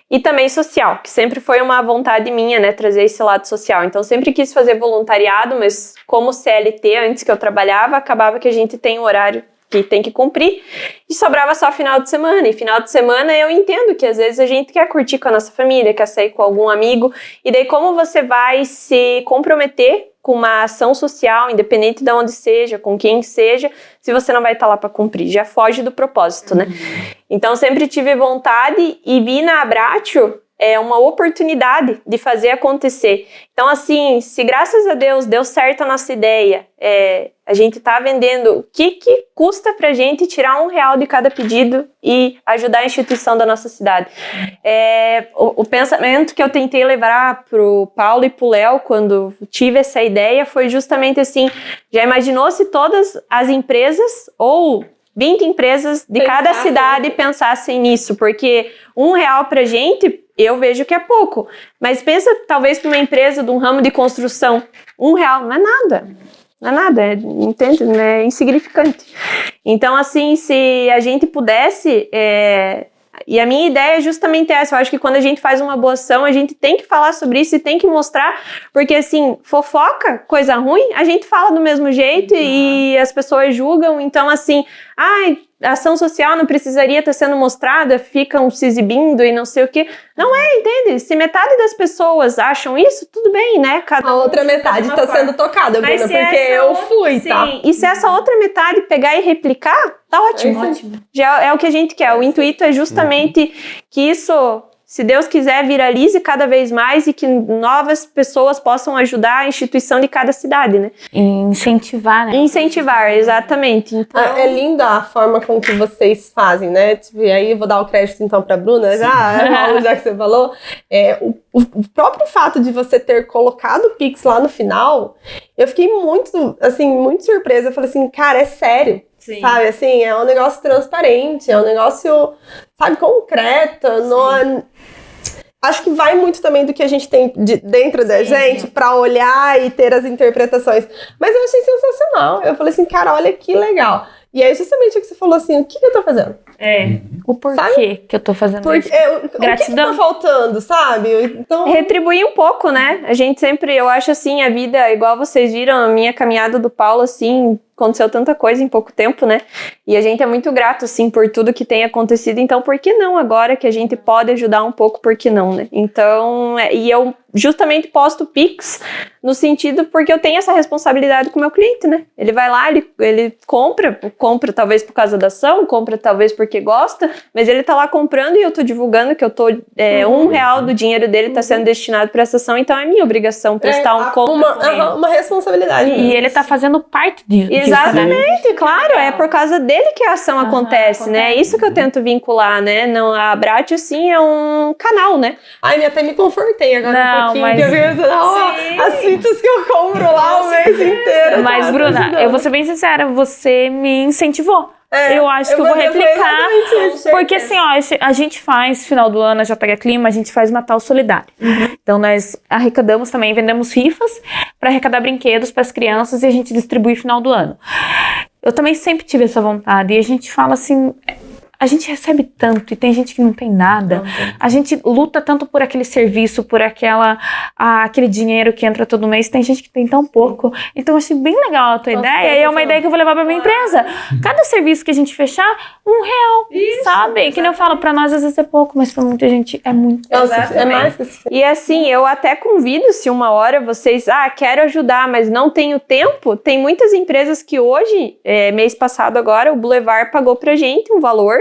E também social, que sempre foi uma vontade minha, né, trazer esse lado social. Então, sempre quis fazer voluntariado, mas como CLT, antes que eu trabalhava, acabava que a gente tem um horário que tem que cumprir, e sobrava só final de semana. E final de semana eu entendo que às vezes a gente quer curtir com a nossa família, quer sair com algum amigo, e daí como você vai se comprometer com uma ação social, independente de onde seja, com quem seja, se você não vai estar lá para cumprir, já foge do propósito, né? Então sempre tive vontade e vi na Abratio uma oportunidade de fazer acontecer. Então, assim, se graças a Deus deu certo a nossa ideia, a gente tá vendendo, o que custa pra gente tirar R$1 de cada pedido e ajudar a instituição da nossa cidade? O pensamento que eu tentei levar pro Paulo e pro Léo quando tive essa ideia foi justamente assim, já imaginou se todas as empresas ou 20 empresas de cada cidade pensassem nisso? Porque R$1 pra gente, eu vejo que é pouco. Mas pensa, talvez, para uma empresa de um ramo de construção, R$1 não é nada. Não é nada, entende? É insignificante. Então, assim, se a gente pudesse... E a minha ideia é justamente essa. Eu acho que quando a gente faz uma boa ação, a gente tem que falar sobre isso e tem que mostrar. Porque, assim, fofoca, coisa ruim, a gente fala do mesmo jeito e as pessoas julgam. Então, assim, a ação social não precisaria estar sendo mostrada, ficam se exibindo e não sei o quê. Não é, entende? Se metade das pessoas acham isso, tudo bem, né? A outra metade está sendo tocada, Bruna, porque eu fui, tá? Sim, e se essa outra metade pegar e replicar, tá ótimo. Ótimo. Já é o que a gente quer. O intuito é justamente que isso, se Deus quiser, viralize cada vez mais e que novas pessoas possam ajudar a instituição de cada cidade, né? Incentivar, né? Incentivar, exatamente. Então... É linda a forma com que vocês fazem, né? Tipo, e aí eu vou dar o crédito então pra Bruna, já que você falou. O próprio fato de você ter colocado o Pix lá no final, eu fiquei muito surpresa. Eu falei assim, cara, é sério. Sim. Sabe, assim, é um negócio transparente, é um negócio, sabe, concreto. Acho que vai muito também do que a gente tem dentro da gente pra olhar e ter as interpretações. Mas eu achei sensacional. Eu falei assim, cara, olha que legal. E aí, justamente o que você falou assim, o que eu tô fazendo? O porquê que eu tô fazendo isso. Gratidão. O que tá faltando, sabe? Então... Retribuir um pouco, né? A gente sempre, eu acho assim, a vida, igual vocês viram, a minha caminhada do Paulo, assim, aconteceu tanta coisa em pouco tempo, né? E a gente é muito grato, assim, por tudo que tem acontecido. Então, por que não agora que a gente pode ajudar um pouco, por que não, né? Então, e eu justamente posto Pix no sentido porque eu tenho essa responsabilidade com o meu cliente, né? Ele vai lá, ele compra talvez por causa da ação, compra talvez porque gosta, mas ele tá lá comprando e eu tô divulgando que eu tô, R$1 do dinheiro dele tá sendo destinado para essa ação, então é minha obrigação prestar uma responsabilidade. E ele tá fazendo parte disso. Exatamente, né? Claro, é por causa dele que a ação acontece, né? É isso que eu tento vincular, né? Não, a Brat, assim, é um canal, né? Ai, até me confortei agora um pouquinho. Mas... as fitas que eu compro lá o mês inteiro. Mas, Bruna, eu vou ser bem sincera, você me incentivou. Eu acho que eu vou replicar. Porque assim, ó, a gente faz, final do ano, a JH Clima, a gente faz Natal Solidário. Então nós arrecadamos também, vendemos rifas para arrecadar brinquedos para as crianças e a gente distribui final do ano. Eu também sempre tive essa vontade e a gente fala assim... A gente recebe tanto e tem gente que não tem nada. A gente luta tanto por aquele serviço, por aquele dinheiro que entra todo mês. Tem gente que tem tão pouco. Então eu achei bem legal a tua ideia. E é uma ideia que eu vou levar pra minha empresa. Cada serviço que a gente fechar, R$1. Isso, sabe? Que nem eu falo, pra nós às vezes é pouco, mas pra muita gente é muito. É mais. E assim, eu até convido, se uma hora vocês, quero ajudar, mas não tenho tempo. Tem muitas empresas que hoje, mês passado agora, o Boulevard pagou pra gente um valor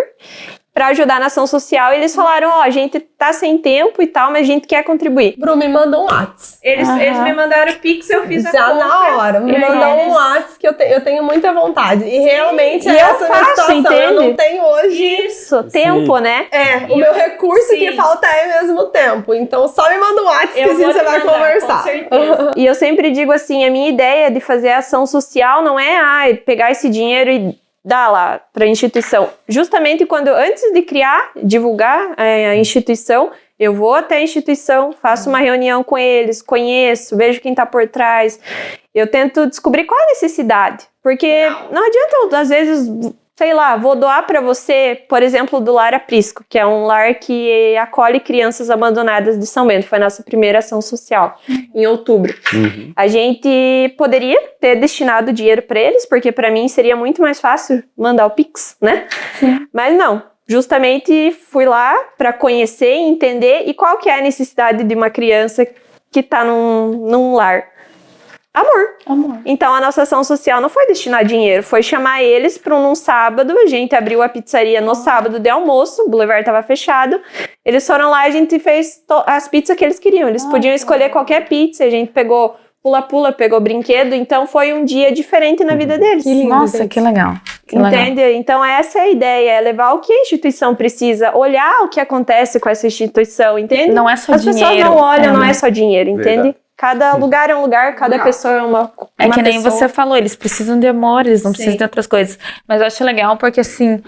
para ajudar na ação social, e eles falaram, a gente tá sem tempo e tal, mas a gente quer contribuir. Bru, me mandou um WhatsApp. Eles me mandaram o Pix, eu fiz a já compra. Na hora, me mandou um WhatsApp que eu tenho muita vontade. E realmente essa faço, situação, entende? eu não tenho hoje. Isso, tempo, né? O meu recurso que falta é mesmo tempo. Então só me manda um WhatsApp que a gente vai conversar. Com certeza. E eu sempre digo assim, a minha ideia de fazer ação social não é pegar esse dinheiro e dá lá para a instituição. Justamente antes de divulgar a instituição, eu vou até a instituição, faço uma reunião com eles, conheço, vejo quem está por trás. Eu tento descobrir qual a necessidade. Porque não adianta eu, às vezes, sei lá, vou doar para você, por exemplo, do Lar Aprisco, que é um lar que acolhe crianças abandonadas de São Bento. Foi a nossa primeira ação social, em outubro. A gente poderia ter destinado dinheiro para eles, porque para mim seria muito mais fácil mandar o Pix, né? Sim. Mas não. Justamente fui lá para conhecer e entender e qual que é a necessidade de uma criança que está num lar. Amor. Então a nossa ação social não foi destinar dinheiro, foi chamar eles para num sábado. A gente abriu a pizzaria no sábado de almoço, o Boulevard estava fechado. Eles foram lá, a gente fez as pizzas que eles queriam. Eles podiam escolher qualquer pizza, a gente pegou pula-pula, pegou brinquedo, então foi um dia diferente na vida deles. Que lindo, nossa, gente. que legal. Entende? Então essa é a ideia, é levar o que a instituição precisa, olhar o que acontece com essa instituição, entende? Não é só As dinheiro. As pessoas não olham, não é só dinheiro, entende? Verdade. Cada lugar é um lugar, cada pessoa é uma É que nem pessoa. você falou, eles precisam de amor, eles não precisam de outras coisas. Mas eu acho legal porque assim,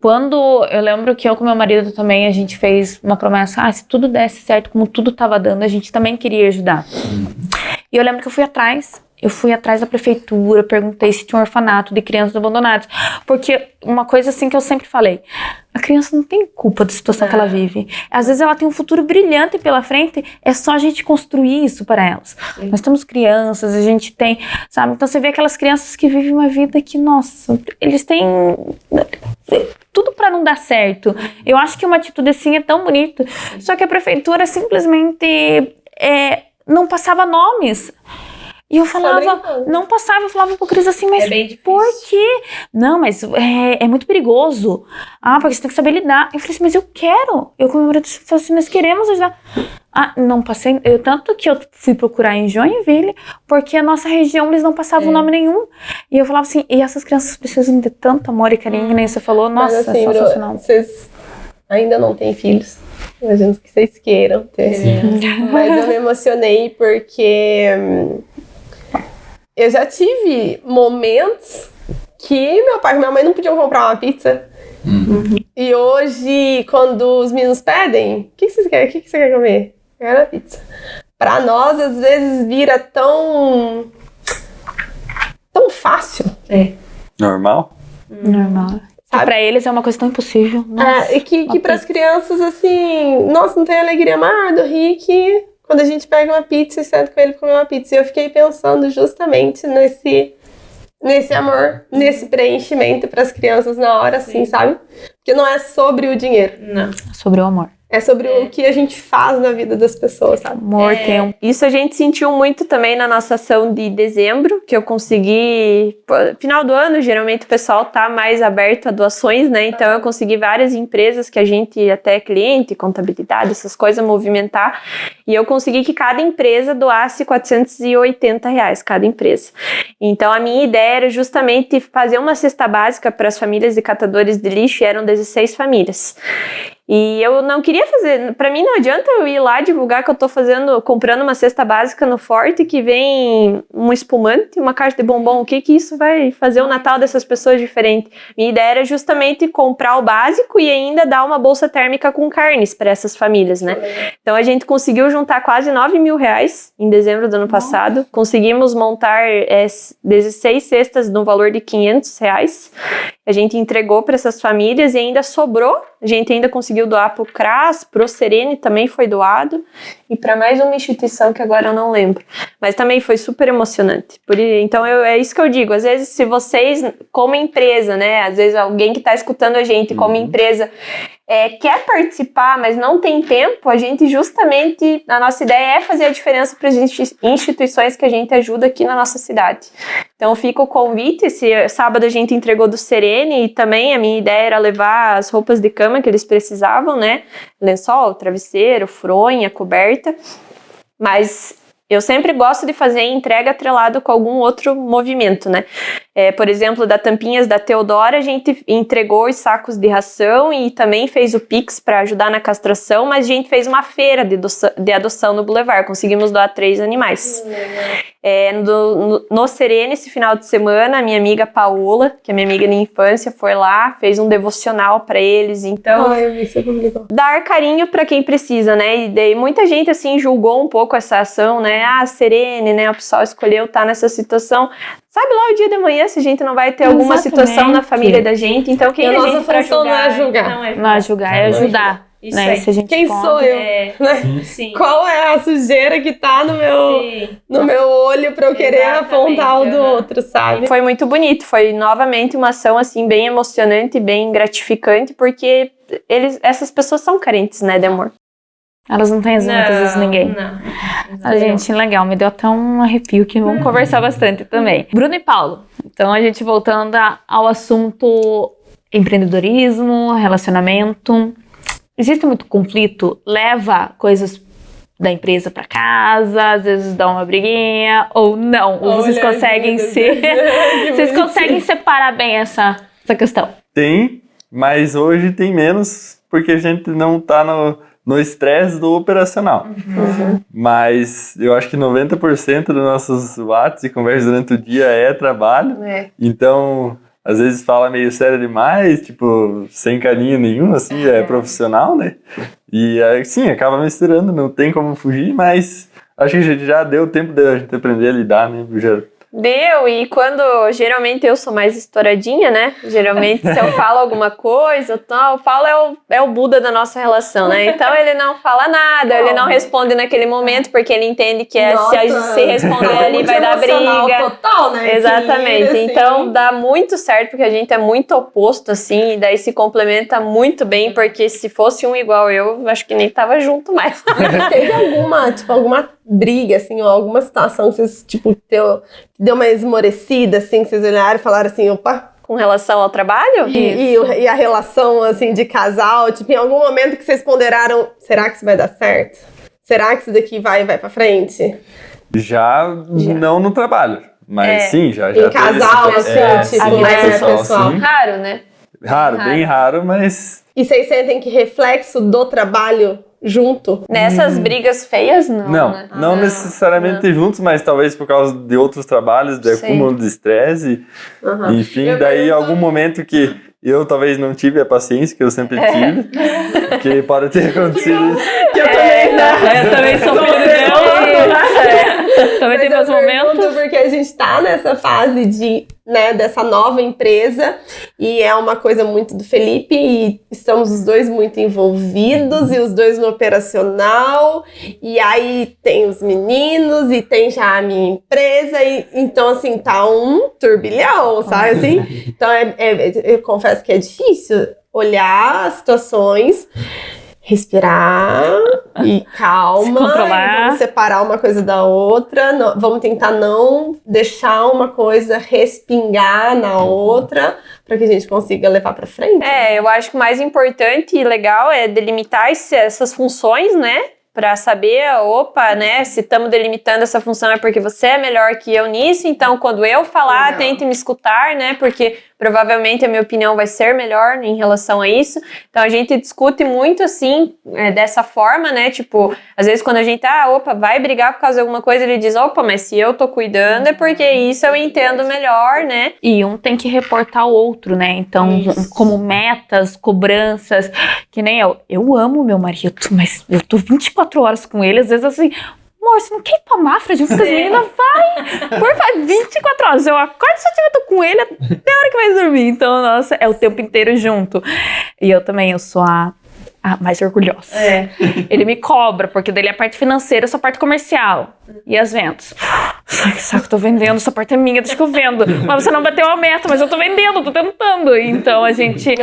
quando eu lembro que eu com meu marido também, a gente fez uma promessa, se tudo desse certo, como tudo estava dando, a gente também queria ajudar. E eu lembro que eu fui atrás da prefeitura, perguntei se tinha um orfanato de crianças abandonadas. Porque uma coisa assim que eu sempre falei, a criança não tem culpa da situação que ela vive. Às vezes ela tem um futuro brilhante pela frente, é só a gente construir isso para elas. Nós temos crianças, a gente tem, sabe? Então você vê aquelas crianças que vivem uma vida que, nossa, eles têm tudo para não dar certo. Eu acho que uma atitude assim é tão bonita. Só que a prefeitura simplesmente não passava nomes. E eu falava, não passava, eu falava pro Cris assim, mas por quê? Não, mas é muito perigoso. Porque você tem que saber lidar. Eu falei assim, mas eu quero. Eu com o meu marido falei assim, nós queremos ajudar. Não passei, tanto que eu fui procurar em Joinville, porque a nossa região, eles não passavam nome nenhum. E eu falava assim, e essas crianças precisam de tanto amor e carinho, que nem você falou, nossa, mas, assim, sensacional. Vocês ainda não têm filhos? Imagino que vocês queiram ter. Mas eu me emocionei porque eu já tive momentos que meu pai e minha mãe não podiam comprar uma pizza. E hoje, quando os meninos pedem, o que você quer? O que você quer comer? Eu quero a pizza. Pra nós, às vezes, vira tão fácil. Normal? Normal. Sabe? Pra eles é uma coisa tão impossível. Nossa, E que para as crianças, assim, nossa, não tem alegria maior do Rick quando a gente pega uma pizza e senta com ele pra comer uma pizza. E eu fiquei pensando justamente nesse amor, nesse preenchimento para as crianças na hora, assim, sabe? Porque não é sobre o dinheiro. Não. sobre o amor. É sobre o que a gente faz na vida das pessoas, sabe? Amor, tempo. Isso a gente sentiu muito também na nossa ação de dezembro, que eu consegui... Final do ano, geralmente o pessoal tá mais aberto a doações, né? Então eu consegui várias empresas que a gente, até cliente, contabilidade, essas coisas, movimentar. E eu consegui que cada empresa doasse R$480, cada empresa. Então a minha ideia era justamente fazer uma cesta básica para as famílias de catadores de lixo, e eram 16 famílias. E eu não queria fazer, pra mim não adianta eu ir lá divulgar que eu tô comprando uma cesta básica no Forte que vem um espumante, uma caixa de bombom. O que isso vai fazer o Natal dessas pessoas diferente? Minha ideia era justamente comprar o básico e ainda dar uma bolsa térmica com carnes para essas famílias, né? Então a gente conseguiu juntar quase R$9 mil em dezembro do ano passado. Conseguimos montar 16 cestas no valor de R$500. A gente entregou para essas famílias e ainda sobrou. A gente ainda conseguiu doar para o CRAS, para o Serene também foi doado. E para mais uma instituição que agora eu não lembro. Mas também foi super emocionante. Então é isso que eu digo. Às vezes, se vocês, como empresa, né? Às vezes alguém que está escutando a gente como empresa quer participar, mas não tem tempo, a gente justamente, a nossa ideia é fazer a diferença para as instituições que a gente ajuda aqui na nossa cidade. Então fica o convite. Esse sábado a gente entregou do Serene e também a minha ideia era levar as roupas de cama que eles precisavam, né? Lençol, travesseiro, fronha, coberta. Mas eu sempre gosto de fazer entrega atrelado com algum outro movimento, né? Por exemplo, da Tampinhas da Teodora, a gente entregou os sacos de ração e também fez o Pix para ajudar na castração, mas a gente fez uma feira de adoção no Boulevard, conseguimos doar 3 animais. No Serene, esse final de semana, a minha amiga Paola, que é minha amiga de infância, foi lá, fez um devocional para eles. Então, dar carinho para quem precisa, né? E daí muita gente, assim, julgou um pouco essa ação, né? Serene, né? O pessoal escolheu estar nessa situação. Sabe lá o dia de manhã se a gente não vai ter alguma situação na família da gente. Então quem é a gente para julgar? Não é julgar. Não é julgar, é ajudar. Isso né? aí. Se a gente Quem sou eu? Né? Sim. Qual é a sujeira que tá no meu olho pra eu querer apontar o do outro, sabe? Foi muito bonito. Foi novamente uma ação assim bem emocionante, bem gratificante, porque essas pessoas são carentes, né, de amor. Elas não têm exemplo, às vezes, ninguém. A gente, legal, me deu até um arrepio que vamos conversar bastante também. Bruno e Paulo, então a gente voltando ao assunto empreendedorismo, relacionamento. Existe muito conflito? Leva coisas da empresa para casa, às vezes dá uma briguinha, ou não? Ou vocês conseguem vocês conseguem separar bem essa questão? Tem, mas hoje tem menos, porque a gente não tá no estresse do operacional. Mas eu acho que 90% dos nossos WhatsApp e conversas durante o dia é trabalho. Então, às vezes fala meio sério demais, tipo, sem carinho nenhum, assim, é profissional, né? E sim, acaba misturando, não tem como fugir, mas acho que já deu tempo de a gente aprender a lidar, né? Deu, e quando geralmente eu sou mais estouradinha, né? Geralmente se eu falo alguma coisa, o Paulo é o Buda da nossa relação, né? Então ele não fala nada, ele não responde naquele momento, porque ele entende que se responder ali vai dar briga. Total, né? Exatamente, assim. Então dá muito certo, porque a gente é muito oposto, assim, e daí se complementa muito bem, porque se fosse um igual eu, acho que nem tava junto mais. Teve alguma briga, assim, ou alguma situação que vocês, tipo, deu uma esmorecida, assim, que vocês olharam e falaram assim, opa? Com relação ao trabalho? E a relação, assim, de casal, tipo, em algum momento que vocês ponderaram, será que isso vai dar certo? Será que isso daqui vai pra frente? Já não no trabalho, mas sim, já em casal, assim, tipo, pessoal. Sim. Raro, né? Raro, bem raro, mas... E vocês sentem que reflexo do trabalho junto? Nessas brigas feias, não. Né? Não necessariamente juntos, mas talvez por causa de outros trabalhos, de acúmulo de estresse. Enfim, daí algum momento que eu talvez não tive a paciência que eu sempre tive, que pode ter acontecido. Que eu também, né? Eu também sou Também tem meus momentos. Porque a gente tá nessa fase de né, dessa nova empresa, e é uma coisa muito do Felipe, e estamos os dois muito envolvidos, e os dois no operacional, e aí tem os meninos, e tem já a minha empresa, e então assim, tá um turbilhão, sabe assim? Então eu confesso que é difícil olhar as situações, respirar e calma, controlar. e vamos separar uma coisa da outra, vamos tentar não deixar uma coisa respingar na outra, para que a gente consiga levar para frente. Eu acho que o mais importante e legal é delimitar essas funções, né? Para saber, né, se estamos delimitando essa função é porque você é melhor que eu nisso, então quando eu falar, tente me escutar, né, porque provavelmente a minha opinião vai ser melhor em relação a isso. Então a gente discute muito assim, dessa forma, né, tipo, às vezes quando a gente, vai brigar por causa de alguma coisa, ele diz, mas se eu tô cuidando é porque isso eu entendo melhor, né. E um tem que reportar o outro, né, então como metas, cobranças, que nem eu amo meu marido, mas eu tô 24 horas com ele, às vezes assim, amor, você não quer ir pra Mafra junto com as meninas? Vai! Por favor, 24 horas. Eu acordo se eu tô com ele até a hora que vai dormir. Então, nossa, é o tempo inteiro junto. E eu também, eu sou a mais orgulhosa. Ele me cobra, porque dele é a parte financeira, eu sou a parte comercial. E as vendas. Ai, que saco, tô vendendo, essa parte é minha, deixa que eu vendo. Mas você não bateu a meta, mas eu tô vendendo, tô tentando. Então a gente...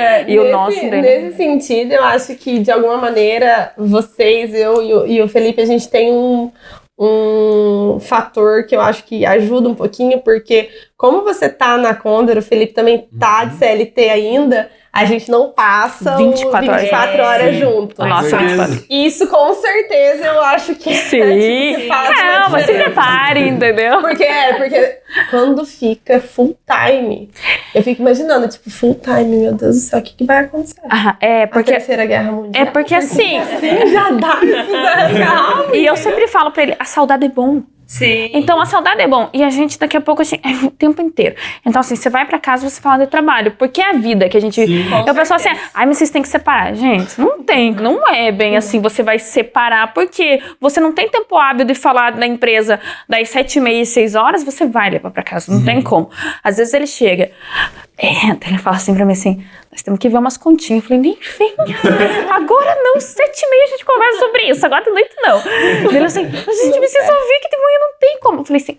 Nesse sentido, eu acho que de alguma maneira, vocês, eu e o Felipe, a gente tem um fator que eu acho que ajuda um pouquinho, porque como você tá na Condor, o Felipe também tá de CLT ainda, a gente não passa 24 horas junto. Nossa, 24. Isso com certeza eu acho que Calma, se prepare, entendeu? Porque quando fica full time, eu fico imaginando, tipo, full time, meu Deus do céu, o que vai acontecer? Porque a Terceira Guerra Mundial. Porque assim já dá isso. E eu sempre falo pra ele, a saudade é bom. Sim. Então a saudade é bom. E a gente daqui a pouco assim, é o tempo inteiro. Então assim, você vai pra casa, você fala de trabalho. Porque é a vida que a gente... Eu penso assim, mas vocês têm que separar. Gente, não tem. Não é bem assim, você vai separar. Porque você não tem tempo hábil de falar da empresa das 7h30, 6 horas, você vai levar pra casa. Não tem como. Às vezes ele chega... ele fala assim pra mim assim, nós temos que ver umas continhas. Eu falei, nem vem. Agora não, 7h30 a gente conversa sobre isso. Agora de noite não. Ele assim, a gente precisa ver que de manhã não tem como. Eu falei assim,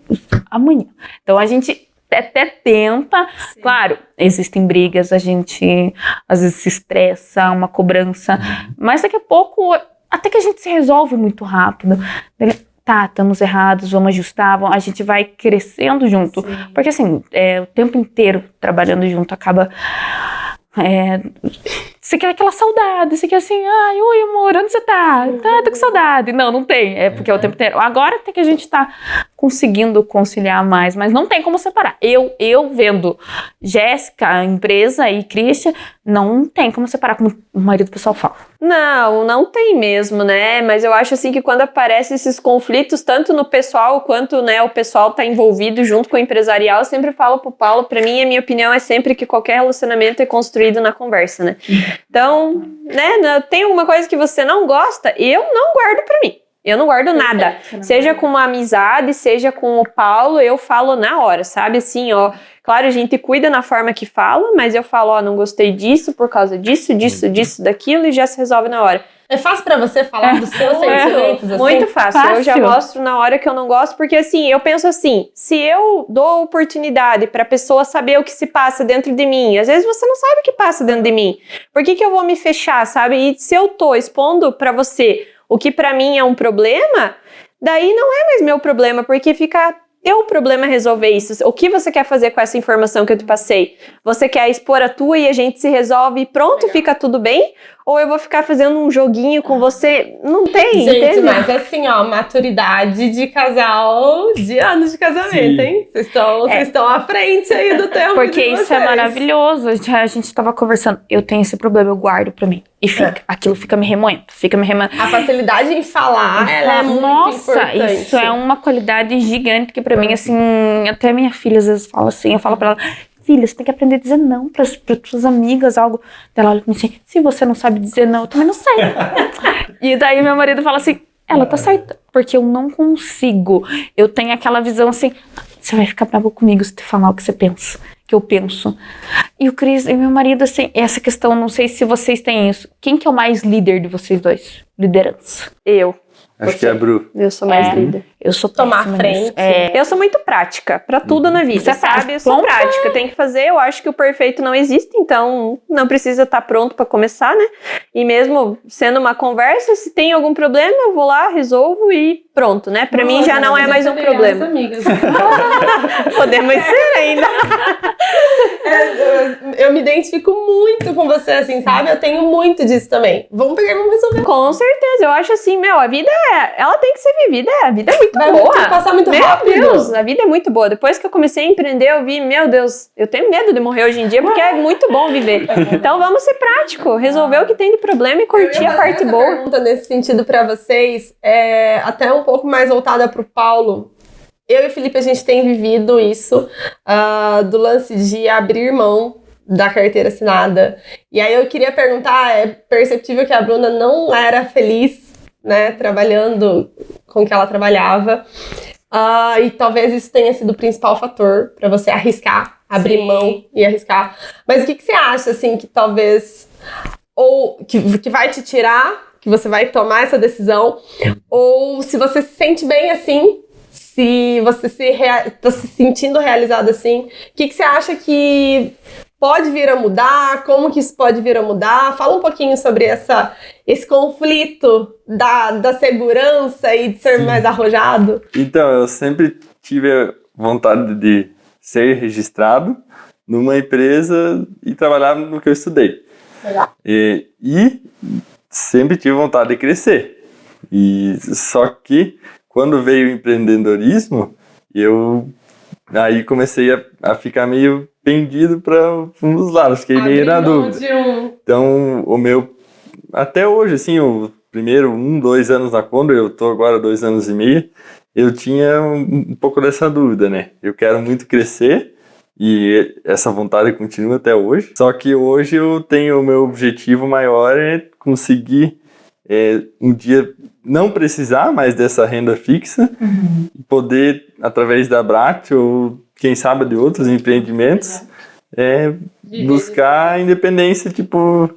amanhã. Então a gente até tenta. Sim. Claro, existem brigas, a gente às vezes se estressa, uma cobrança. Mas daqui a pouco, até que a gente se resolve muito rápido. Estamos errados, vamos ajustar, a gente vai crescendo junto. Sim. Porque assim, o tempo inteiro trabalhando junto acaba... você quer aquela saudade, você quer assim, oi amor, onde você tá? Tô com saudade. Não tem, é porque é o tempo inteiro. Agora até que a gente tá conseguindo conciliar mais, mas não tem como separar. Eu vendo Jéssica, empresa, e Christian, não tem como separar, como o marido do pessoal fala. Não tem mesmo, né? Mas eu acho assim que quando aparecem esses conflitos, tanto no pessoal quanto, né, o pessoal tá envolvido junto com o empresarial, eu sempre falo pro Paulo, pra mim, a minha opinião é sempre que qualquer relacionamento é construído na conversa, né? Então, né, tem alguma coisa que você não gosta, eu não guardo pra mim. Eu não guardo nada, seja com uma amizade, seja com o Paulo, eu falo na hora, sabe, assim, claro, a gente cuida na forma que fala, mas eu falo, não gostei disso, por causa disso, daquilo, e já se resolve na hora. É fácil pra você falar dos seus sentimentos, assim? Muito fácil, eu já mostro na hora que eu não gosto, porque assim, eu penso assim, se eu dou oportunidade pra pessoa saber o que se passa dentro de mim, às vezes você não sabe o que passa dentro de mim, por que eu vou me fechar, sabe, e se eu tô expondo pra você o que pra mim é um problema, daí não é mais meu problema, porque fica teu problema resolver isso. O que você quer fazer com essa informação que eu te passei? Você quer expor a tua e a gente se resolve e pronto, fica tudo bem? Ou eu vou ficar fazendo um joguinho com você? Não tem, gente, entende? Mas assim, maturidade de casal de anos de casamento, sim, hein? Vocês estão à frente aí do tempo. Porque isso é maravilhoso. A gente tava conversando. Eu tenho esse problema, eu guardo pra mim. E aquilo fica me remoendo. A facilidade em falar, ela é muito importante. Isso é uma qualidade gigante que pra mim, assim, até minha filha às vezes fala assim, eu falo pra ela, filha, você tem que aprender a dizer não para suas amigas, algo. Ela olha pra mim assim, se você não sabe dizer não, eu também não sei. E daí meu marido fala assim, ela tá certa, porque eu não consigo. Eu tenho aquela visão assim, você vai ficar bravo comigo se tu falar o que você pensa, que eu penso. E o Cris e meu marido, assim, essa questão, não sei se vocês têm isso. Quem que é o mais líder de vocês dois? Liderança. Eu. Acho que é a Bru. Eu sou mais líder. Eu sou Tomar péssima frente. nisso. Eu sou muito prática, pra tudo na vida, Você é sabe? Eu sou pronta? prática, tem que fazer. Eu acho que o perfeito não existe, então não precisa estar pronto pra começar, né? E mesmo sendo uma conversa, se tem algum problema, eu vou lá, resolvo e pronto, né? Pra mim já não é mais um problema. Amigas. Podemos ser ainda. Eu me identifico muito com você, assim, sabe? Eu tenho muito disso também. Vamos pegar e vamos resolver. Com certeza, eu acho assim, a vida ela tem que ser vivida, a vida é muito Vai boa. passar muito Meu rápido. Deus, a vida é muito boa. Depois que eu comecei a empreender, eu vi, meu Deus, eu tenho medo de morrer hoje em dia, porque é muito bom viver. Então vamos ser prático, resolver o que tem de problema e curtir a parte boa. Uma pergunta nesse sentido pra vocês, até um pouco mais voltada pro Paulo. Eu e o Felipe, a gente tem vivido isso, do lance de abrir mão da carteira assinada. E aí eu queria perguntar, é perceptível que a Bruna não era feliz, né, trabalhando com o que ela trabalhava. E talvez isso tenha sido o principal fator para você arriscar, abrir mão e arriscar. Mas o que você acha, assim, que talvez... Ou que vai te tirar, que você vai tomar essa decisão, ou se você se sente bem assim, se você tá se sentindo realizado assim, o que você acha que pode vir a mudar? Como que isso pode vir a mudar? Fala um pouquinho sobre esse conflito da segurança e de ser mais arrojado. Então, eu sempre tive a vontade de ser registrado numa empresa e trabalhar no que eu estudei. Legal. E sempre tive vontade de crescer. Só que quando veio o empreendedorismo, eu aí comecei a ficar meio pendido para um dos lados, fiquei meio na dúvida. Então, até hoje, assim, o primeiro 2 anos na Condor, eu tô agora 2 anos e meio, eu tinha um pouco dessa dúvida, né? Eu quero muito crescer e essa vontade continua até hoje. Só que hoje eu tenho o meu objetivo maior é conseguir um dia não precisar mais dessa renda fixa e poder, através da Brat ou quem sabe de outros empreendimentos, buscar a independência, tipo,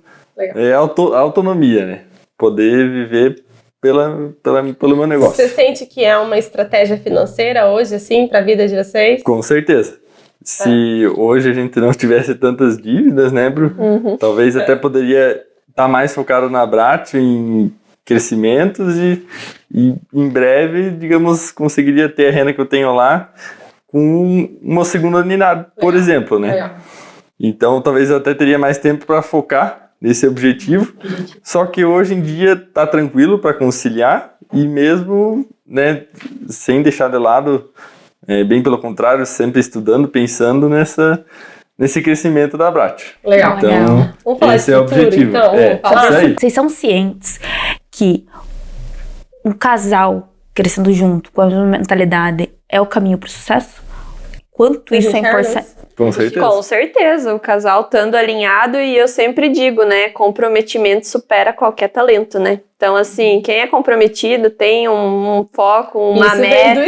autonomia, né? Poder viver pelo meu negócio. Você sente que é uma estratégia financeira hoje, assim, para a vida de vocês? Com certeza. Se hoje a gente não tivesse tantas dívidas, né, Bru? Talvez até poderia estar mais focado na Brat, em crescimentos e em breve, digamos, conseguiria ter a renda que eu tenho lá com uma segunda unidade, por exemplo, né? Então, talvez eu até teria mais tempo para focar nesse objetivo. Só que hoje em dia tá tranquilo para conciliar e mesmo, né, sem deixar de lado, bem pelo contrário, sempre estudando, pensando nesse crescimento da Brat. Legal. Então, vamos falar esse de é o futuro, objetivo. então. Vamos falar. Isso aí. Vocês são cientes que um casal crescendo junto, com a mesma mentalidade, é o caminho para o sucesso? Quanto isso é importante? Com certeza. Com certeza, o casal estando alinhado, e eu sempre digo, né, comprometimento supera qualquer talento, né? Então, assim, quem é comprometido tem um foco, uma meta.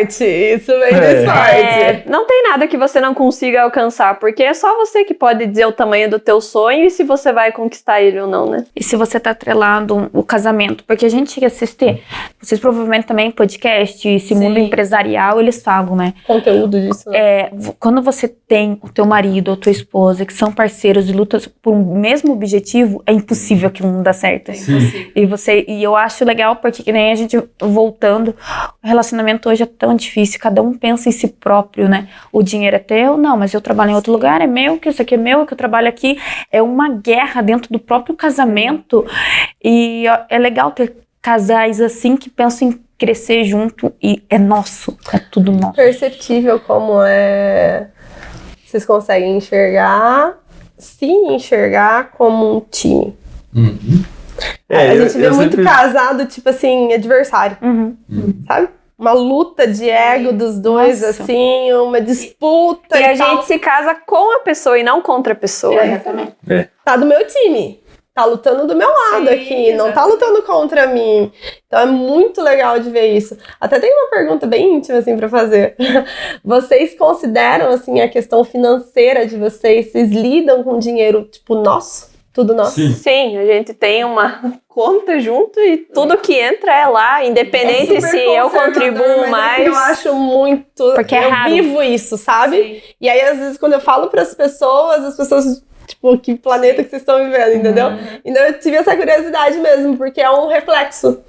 Isso vem do esporte. Não tem nada que você não consiga alcançar, porque é só você que pode dizer o tamanho do teu sonho e se você vai conquistar ele ou não, né? E se você tá atrelado o casamento, porque a gente que assiste, vocês provavelmente também podcast, esse mundo empresarial, eles falam, né? Conteúdo disso. Quando você tem o teu marido ou tua esposa que são parceiros e lutam por um mesmo objetivo, é impossível aquilo não dar certo. E eu acho legal porque, que nem a gente voltando, o relacionamento hoje é tão difícil, cada um pensa em si próprio, né? O dinheiro é teu, não, mas eu trabalho em outro lugar, é meu, que isso aqui é meu, que eu trabalho aqui. É uma guerra dentro do próprio casamento. E é legal ter casais assim que pensam em crescer junto e é nosso, é tudo nosso. Perceptível como vocês conseguem se enxergar como um time. A gente vê muito casado, tipo assim, adversário, sabe? Uma luta de ego dos dois, assim, uma disputa e a gente se casa com a pessoa e não contra a pessoa. Tá do meu time. tá lutando do meu lado aqui, não tá lutando contra mim. Então é muito legal de ver isso. Até tem uma pergunta bem íntima, assim, pra fazer. Vocês consideram, assim, a questão financeira de vocês? Vocês lidam com dinheiro, tipo, nosso? Tudo nosso? Sim, a gente tem uma conta junto e tudo que entra é lá, independente se eu contribuo mais. Eu acho muito... Porque é raro. Eu vivo isso, sabe? Sim. E aí, às vezes, quando eu falo pras pessoas, as pessoas... Tipo, que planeta que vocês estão vivendo, entendeu? Então eu tive essa curiosidade mesmo, porque é um reflexo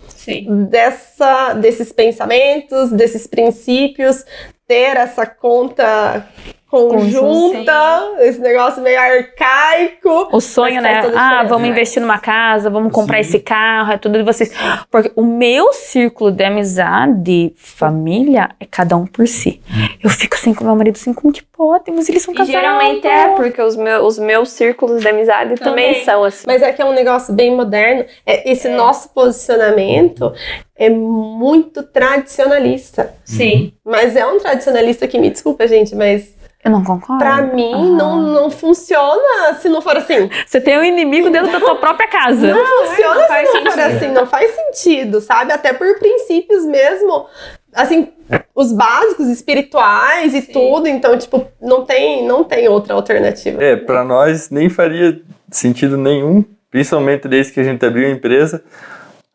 desses pensamentos, desses princípios, ter essa conta conjunta, esse negócio meio arcaico. O sonho, né? Vamos investir numa casa, vamos comprar esse carro, é tudo de vocês. Porque o meu círculo de amizade, família, é cada um por si. Eu fico assim com meu marido, assim, como que pode? Mas eles são E casados. geralmente porque os meus círculos de amizade também são assim. Mas é que é um negócio bem moderno. Esse nosso posicionamento é muito tradicionalista. Sim. Mas é um tradicionalista que, me desculpa, gente, mas Eu não concordo. pra mim não funciona se não for assim. Você tem um inimigo dentro da tua própria casa. Não funciona não faz se não for sentido. assim. Não faz sentido, sabe? Até por princípios mesmo. Assim, os básicos espirituais e tudo. Então, tipo, não tem outra alternativa. Pra nós nem faria sentido nenhum, principalmente desde que a gente abriu a empresa.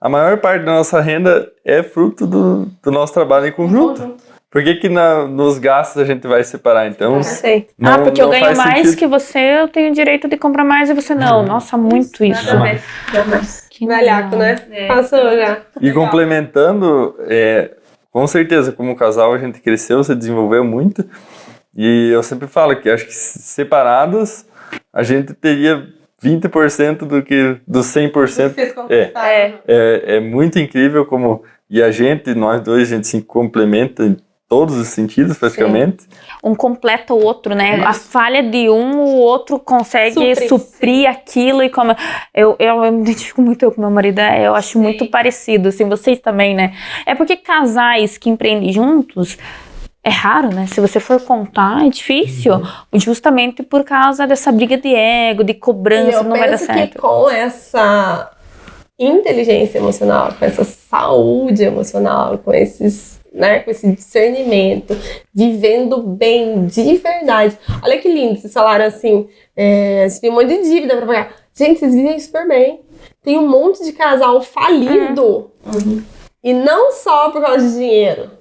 A maior parte da nossa renda é fruto do nosso trabalho em conjunto. Por que nos gastos a gente vai separar, então? Sei. Porque eu não ganho faz mais sentido. que você, eu tenho direito de comprar mais e você não. Nossa, muito isso. Nada a ver. Que Velhaco, legal. né? Passou já. E complementando, com certeza, como casal a gente cresceu, se desenvolveu muito. E eu sempre falo que acho que separados a gente teria 20% dos 100%. É muito incrível como... E nós dois, a gente se complementa em todos os sentidos, praticamente. Um completa o outro, né? A falha de um, o outro consegue suprir aquilo. E como eu me identifico muito com meu marido, eu acho muito parecido, assim, vocês também, né? É porque casais que empreendem juntos é raro, né? Se você for contar, é difícil. Justamente por causa dessa briga de ego, de cobrança, não vai dar certo. Eu penso que com essa inteligência emocional, com essa saúde emocional, com esses, né, com esse discernimento, vivendo bem de verdade. Olha que lindo, vocês falaram assim, você tem um monte de dívida pra pagar. Gente, vocês vivem super bem. Tem um monte de casal falido. E não só por causa de dinheiro.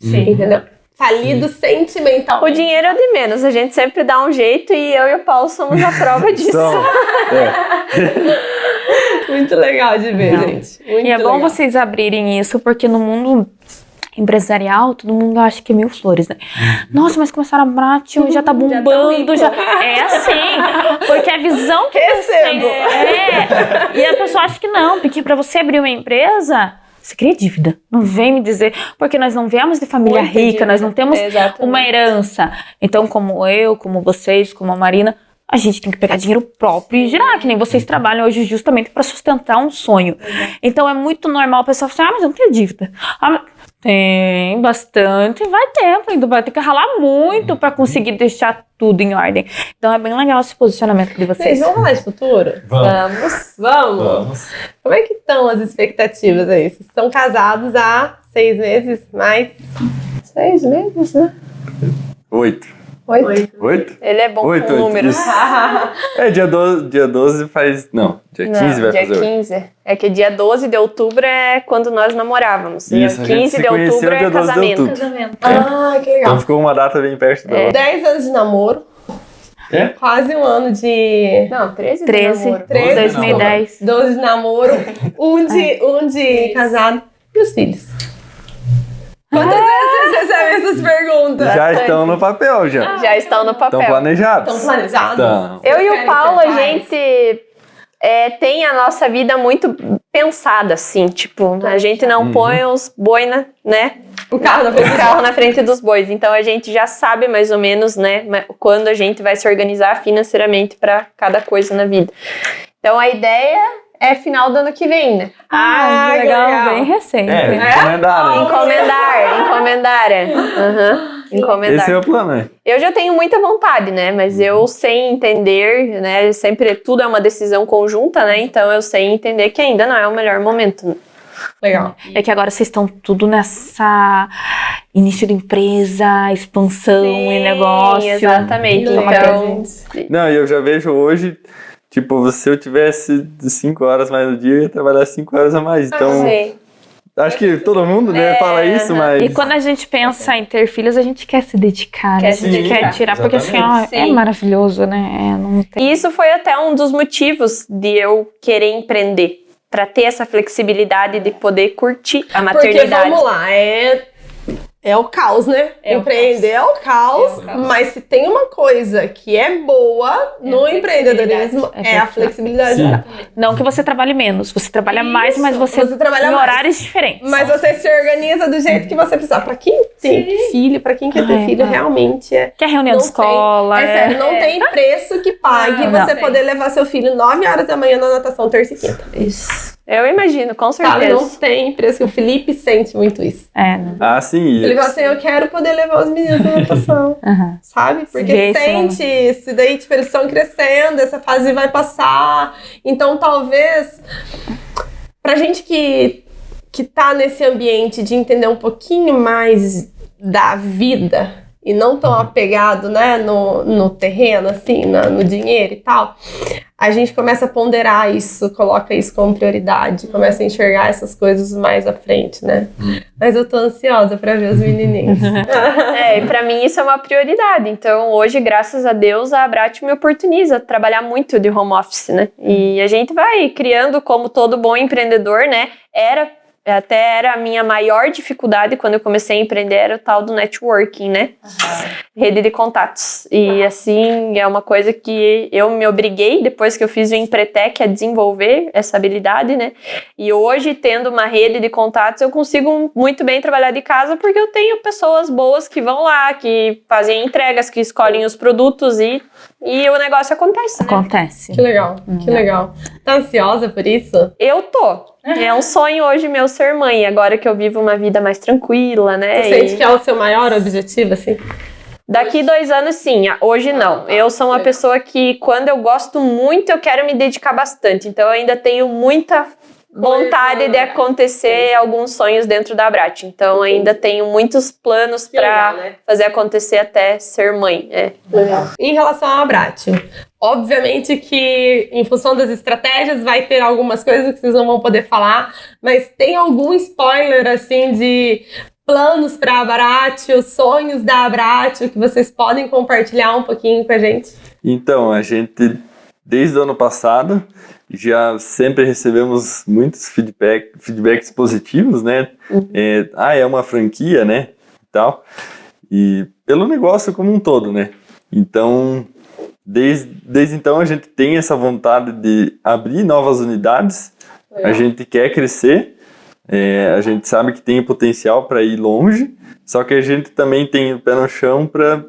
Entendeu? Falido sentimental. O dinheiro é de menos, a gente sempre dá um jeito e eu e o Paulo somos a prova disso. Muito legal de ver, gente. Muito E é bom legal. vocês abrirem isso, porque no mundo empresarial, todo mundo acha que é mil flores, né? Nossa, mas começaram a Bratio, já tá bombando, já. É assim, porque a visão que Recebo. E a pessoa acha que não, porque pra você abrir uma empresa, você cria dívida. Não vem me dizer, porque nós não viemos de família Muita rica, dívida. nós não temos Exatamente. uma herança. Então, como eu, como vocês, como a Marina, a gente tem que pegar dinheiro próprio e girar, que nem vocês trabalham hoje justamente para sustentar um sonho. Então é muito normal a pessoa falar assim, mas eu não tenho dívida. Mas tem bastante, vai tempo ainda, vai ter que ralar muito para conseguir deixar tudo em ordem. Então é bem legal esse posicionamento de vocês. Vocês vão falar de futuro? Vamos. Como é que estão as expectativas aí? Vocês estão casados há 6 meses, mais 6 meses, né? 8. 8? Ele é bom 8, com números. dia 12 faz... Não, dia 15 vai dia fazer 15. É que dia 12 de outubro é quando nós namorávamos. Isso, Dia 15 de outubro é casamento. Ah, que legal. Então ficou uma data bem perto da outra. 10 anos de namoro. Quase um ano de... Não, 13 de 13, namoro. 2010. 12 de namoro. Um de casado. E os filhos? Quantas vezes vocês recebem essas perguntas? Já estão no papel, já. Já estão no papel. Estão planejados. Estão planejados? Estão. Eu e o Querem Paulo, ser a pais? gente tem a nossa vida muito pensada, assim. Tipo, a gente não põe os boi né? O carro na frente. O carro na frente dos bois. Então a gente já sabe mais ou menos, né, quando a gente vai se organizar financeiramente para cada coisa na vida. Então a ideia é final do ano que vem, né? Legal, bem recente. Encomendar, né? Encomendar. Uhum. Encomendar. Esse é o plano, né? Eu já tenho muita vontade, né? Mas eu sei entender, né? Sempre tudo é uma decisão conjunta, né? Então eu sei entender que ainda não é o melhor momento. Legal. É que agora vocês estão tudo nessa início de empresa, expansão e negócio. Exatamente. Que legal, Então, Não, e eu já vejo hoje, tipo, se eu tivesse 5 horas mais no dia, eu ia trabalhar 5 horas a mais. Então, sim. acho que todo mundo, né, fala isso, mas... E quando a gente pensa em ter filhos, a gente quer se dedicar, Quer né? se A gente dedicar. quer tirar, porque assim, ó, Sim. é maravilhoso, né? Não tem... E isso foi até um dos motivos de eu querer empreender. Pra ter essa flexibilidade de poder curtir a Porque maternidade. vamos lá, é o caos, né? Empreender é o caos, mas se tem uma coisa que é boa no empreendedorismo, é a flexibilidade. Não que você trabalhe menos, você trabalha mais, mas você trabalha em mais. horários diferentes. Mas você se organiza do jeito que você precisar. Pra quem tem filho, pra quem quer ter filho, realmente é... Que é reunião de escola. É sério, não tem preço que pague você poder levar seu filho 9 horas da manhã na natação terça e quinta. Isso. Eu imagino, com Sabe? certeza. Não tem preço. O Felipe sente muito isso. É, né? Ah, sim. Ele fala assim, eu quero poder levar os meninos na natação. Sabe? Porque Vê sente isso. E daí, tipo, eles estão crescendo, essa fase vai passar. Então, talvez, pra gente que tá nesse ambiente de entender um pouquinho mais da vida e não tão apegado, né, no terreno, assim, no dinheiro e tal, a gente começa a ponderar isso, coloca isso como prioridade, começa a enxergar essas coisas mais à frente, né? Mas eu tô ansiosa pra ver os menininhos. E pra mim isso é uma prioridade. Então hoje, graças a Deus, a Abrat me oportuniza trabalhar muito de home office, né? E a gente vai criando, como todo bom empreendedor, né? Era a minha maior dificuldade quando eu comecei a empreender, era o tal do networking, né? Rede de contatos. E assim, é uma coisa que eu me obriguei, depois que eu fiz o Empretec, a desenvolver essa habilidade, né? E hoje, tendo uma rede de contatos, eu consigo muito bem trabalhar de casa, porque eu tenho pessoas boas que vão lá, que fazem entregas, que escolhem os produtos e o negócio acontece, né? Acontece. Que legal, que legal. Tá ansiosa por isso? Eu tô. É um sonho hoje meu ser mãe, agora que eu vivo uma vida mais tranquila, né? Você sente que é o seu maior objetivo, assim? Daqui 2 anos, sim. Hoje, não. Eu sou uma pessoa que, quando eu gosto muito, eu quero me dedicar bastante. Então, eu ainda tenho muita vontade de acontecer alguns sonhos dentro da Abrat. Então, ainda tenho muitos planos para fazer acontecer até ser mãe. Legal. Em relação ao Abrat, obviamente que em função das estratégias vai ter algumas coisas que vocês não vão poder falar, mas tem algum spoiler, assim, de planos para a Abrat, os sonhos da Abrat, que vocês podem compartilhar um pouquinho com a gente? Então, a gente, desde o ano passado, já sempre recebemos muitos feedbacks positivos, né? É uma franquia, né? E tal. E pelo negócio como um todo, né? Então, desde então a gente tem essa vontade de abrir novas unidades. A gente quer crescer. A gente sabe que tem potencial para ir longe. Só que a gente também tem o pé no chão para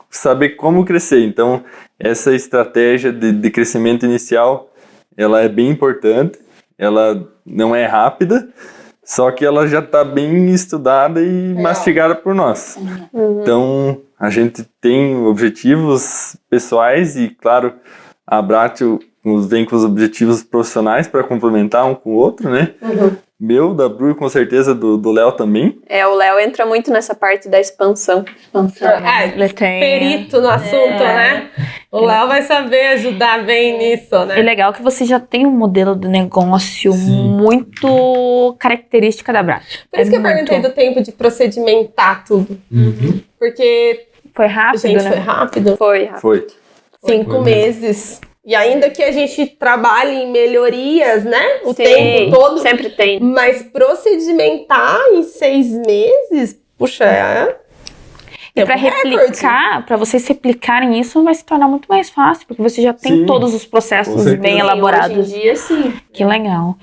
saber como crescer. Então, essa estratégia de crescimento inicial, ela é bem importante, ela não é rápida, só que ela já está bem estudada e mastigada por nós. Então, a gente tem objetivos pessoais e, claro, a Abrat vem com os objetivos profissionais para complementar um com o outro, né? Meu, da Bru, com certeza do Léo também. O Léo entra muito nessa parte da expansão. Ele tem... Perito no assunto, né? O Léo vai saber ajudar bem nisso, né? É legal que você já tem um modelo de negócio muito característica da Abrat. Por isso que eu perguntei do tempo de procedimentar tudo. Porque, foi rápido, gente, né? foi rápido. Foi rápido. Foi. 5 meses. E ainda que a gente trabalhe em melhorias, né? O Sim, tempo todo. sempre tem. Mas procedimentar em 6 meses, puxa, E para replicar, para vocês replicarem isso, vai se tornar muito mais fácil, porque você já tem todos os processos bem elaborados. Hoje em dia, sim. Que legal.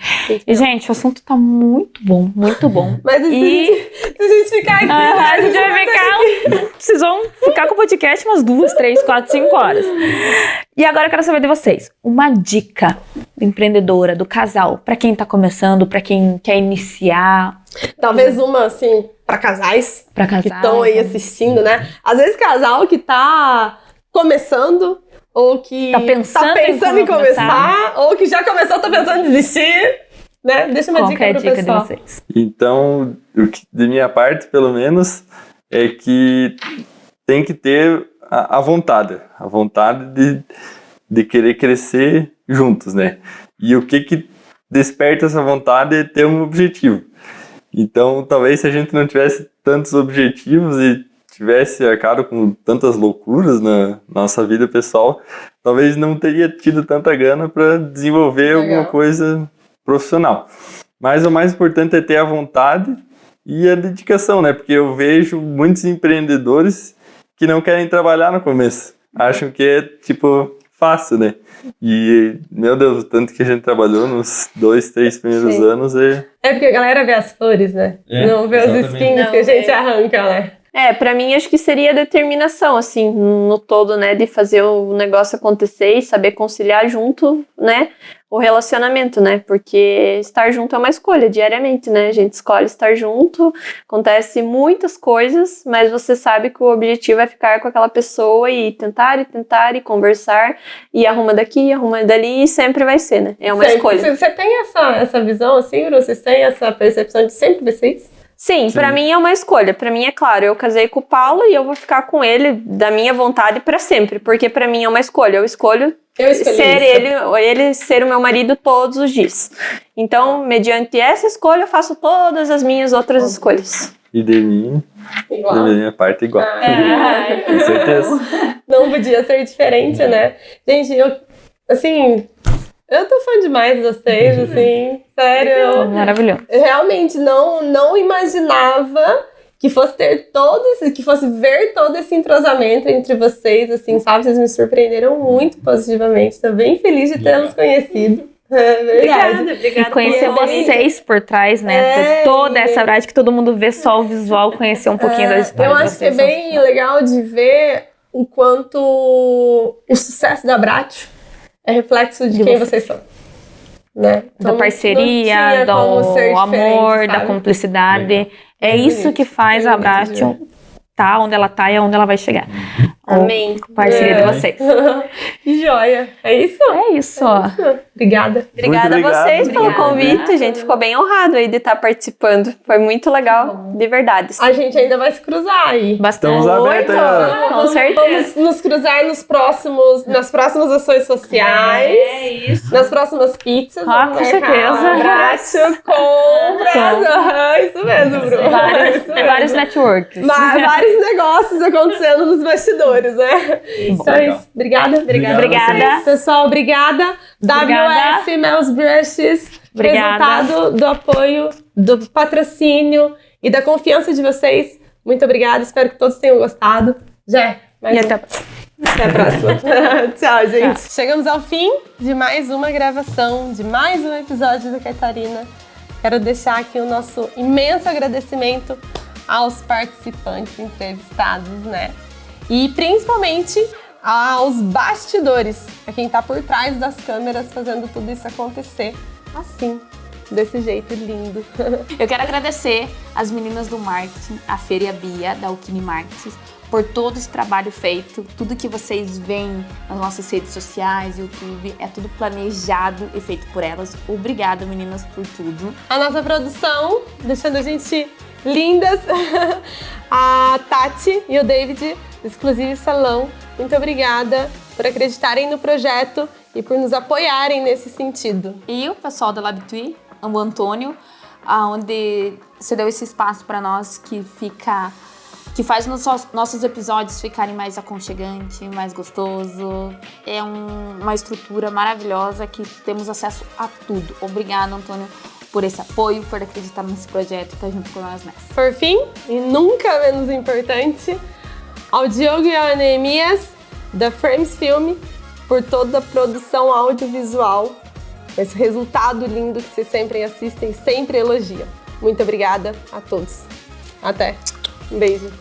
E, gente, o assunto tá muito bom, muito bom. Mas se a gente ficar aqui, a gente vai ficar. Vocês vão ficar com o podcast umas 2, 3, 4, 5 horas. E agora eu quero saber de vocês. Uma dica empreendedora, do casal, para quem tá começando, para quem quer iniciar. Talvez uma, assim, para casais Pra que casar. estão aí assistindo, né? Às vezes casal que tá começando, ou que Tá pensando em em começar, ou que já começou, tá pensando em desistir, né? Deixa uma Qual dica que é a pro dica pessoal. de vocês? Então, de minha parte, pelo menos, é que tem que ter a vontade de querer crescer juntos, né? E o que desperta essa vontade é ter um objetivo. Então, talvez se a gente não tivesse tantos objetivos e tivesse arcado com tantas loucuras na nossa vida pessoal, talvez não teria tido tanta gana para desenvolver alguma coisa profissional. Mas o mais importante é ter a vontade e a dedicação, né? Porque eu vejo muitos empreendedores que não querem trabalhar no começo. Acham que é, tipo, fácil, né? E, meu Deus, o tanto que a gente trabalhou nos 2, 3 primeiros anos é... É porque a galera vê as flores, né? Não vê os espinhos que a gente arranca, né? Pra mim acho que seria determinação, assim, no todo, né, de fazer o negócio acontecer e saber conciliar junto, né, o relacionamento, né, porque estar junto é uma escolha diariamente, né, a gente escolhe estar junto, acontece muitas coisas, mas você sabe que o objetivo é ficar com aquela pessoa e tentar e conversar e arruma daqui, arruma dali e sempre vai ser, né, é uma escolha. Você tem essa visão, assim, Bru? Vocês têm essa percepção de sempre vai ser isso? Sim, pra mim é uma escolha. Pra mim é claro, eu casei com o Paulo e eu vou ficar com ele da minha vontade pra sempre, porque pra mim é uma escolha. Eu escolho ser ele ser o meu marido todos os dias. Então, mediante essa escolha, eu faço todas as minhas outras escolhas. E de minha parte igual. Com certeza. Não podia ser diferente, né? Gente, eu tô fã demais de vocês, assim, sério. Maravilhoso. Eu realmente não imaginava que fosse ver todo esse entrosamento entre vocês, assim, sabe? Vocês me surpreenderam muito positivamente. Tô bem feliz de tê-los conhecido. É verdade. Obrigada. E conhecer vocês por trás, né? Toda essa verdade que todo mundo vê só o visual, conhecer um pouquinho da história. Eu acho que é bem legal de ver o quanto o sucesso da Bratio é reflexo de quem vocês são. Né? Então, da parceria, do amor, da cumplicidade. É isso que faz a Bratio tá onde ela tá e aonde ela vai chegar. Amém. Parceria de vocês. Que joia. É isso? É isso. Obrigada. Obrigada a vocês pelo convite. A gente ficou bem honrado aí de estar participando. Foi muito legal, de verdade. A gente ainda vai se cruzar aí. Bastante. Estamos abertos. Com certeza. Vamos nos cruzar nas próximas ações sociais. É isso. Nas próximas pizzas. Com certeza. Bratio, compras. Isso mesmo, Bru. Vários networks. Vários negócios acontecendo nos bastidores, né? Então é isso. Obrigada. Obrigada. Pessoal, obrigada. WS Mel's Brushes. Obrigada. Resultado do apoio, do patrocínio e da confiança de vocês. Muito obrigada. Espero que todos tenham gostado. Até a próxima. Tchau, gente. Chegamos ao fim de mais uma gravação, de mais um episódio da Catarina. Quero deixar aqui o nosso imenso agradecimento aos participantes entrevistados, né? E principalmente aos bastidores, a quem tá por trás das câmeras fazendo tudo isso acontecer assim, desse jeito lindo. Eu quero agradecer as meninas do marketing, a Fer e a Bia, da Alquine Marketing, por todo esse trabalho feito. Tudo que vocês veem nas nossas redes sociais, YouTube, é tudo planejado e feito por elas. Obrigada, meninas, por tudo. A nossa produção, deixando a gente lindas, a Tati e o David, do Exclusive Salão. Muito obrigada por acreditarem no projeto e por nos apoiarem nesse sentido. E o pessoal da LabTui, o Antônio, onde você deu esse espaço para nós que faz nossos episódios ficarem mais aconchegantes, mais gostoso. É uma estrutura maravilhosa que temos acesso a tudo. Obrigada, Antônio, por esse apoio, por acreditar nesse projeto e estar junto com nós nessa. Por fim, e nunca menos importante, ao Diogo e ao Neemias, da Frames Film, por toda a produção audiovisual, esse resultado lindo que vocês sempre assistem, sempre elogiam. Muito obrigada a todos. Até. Um beijo.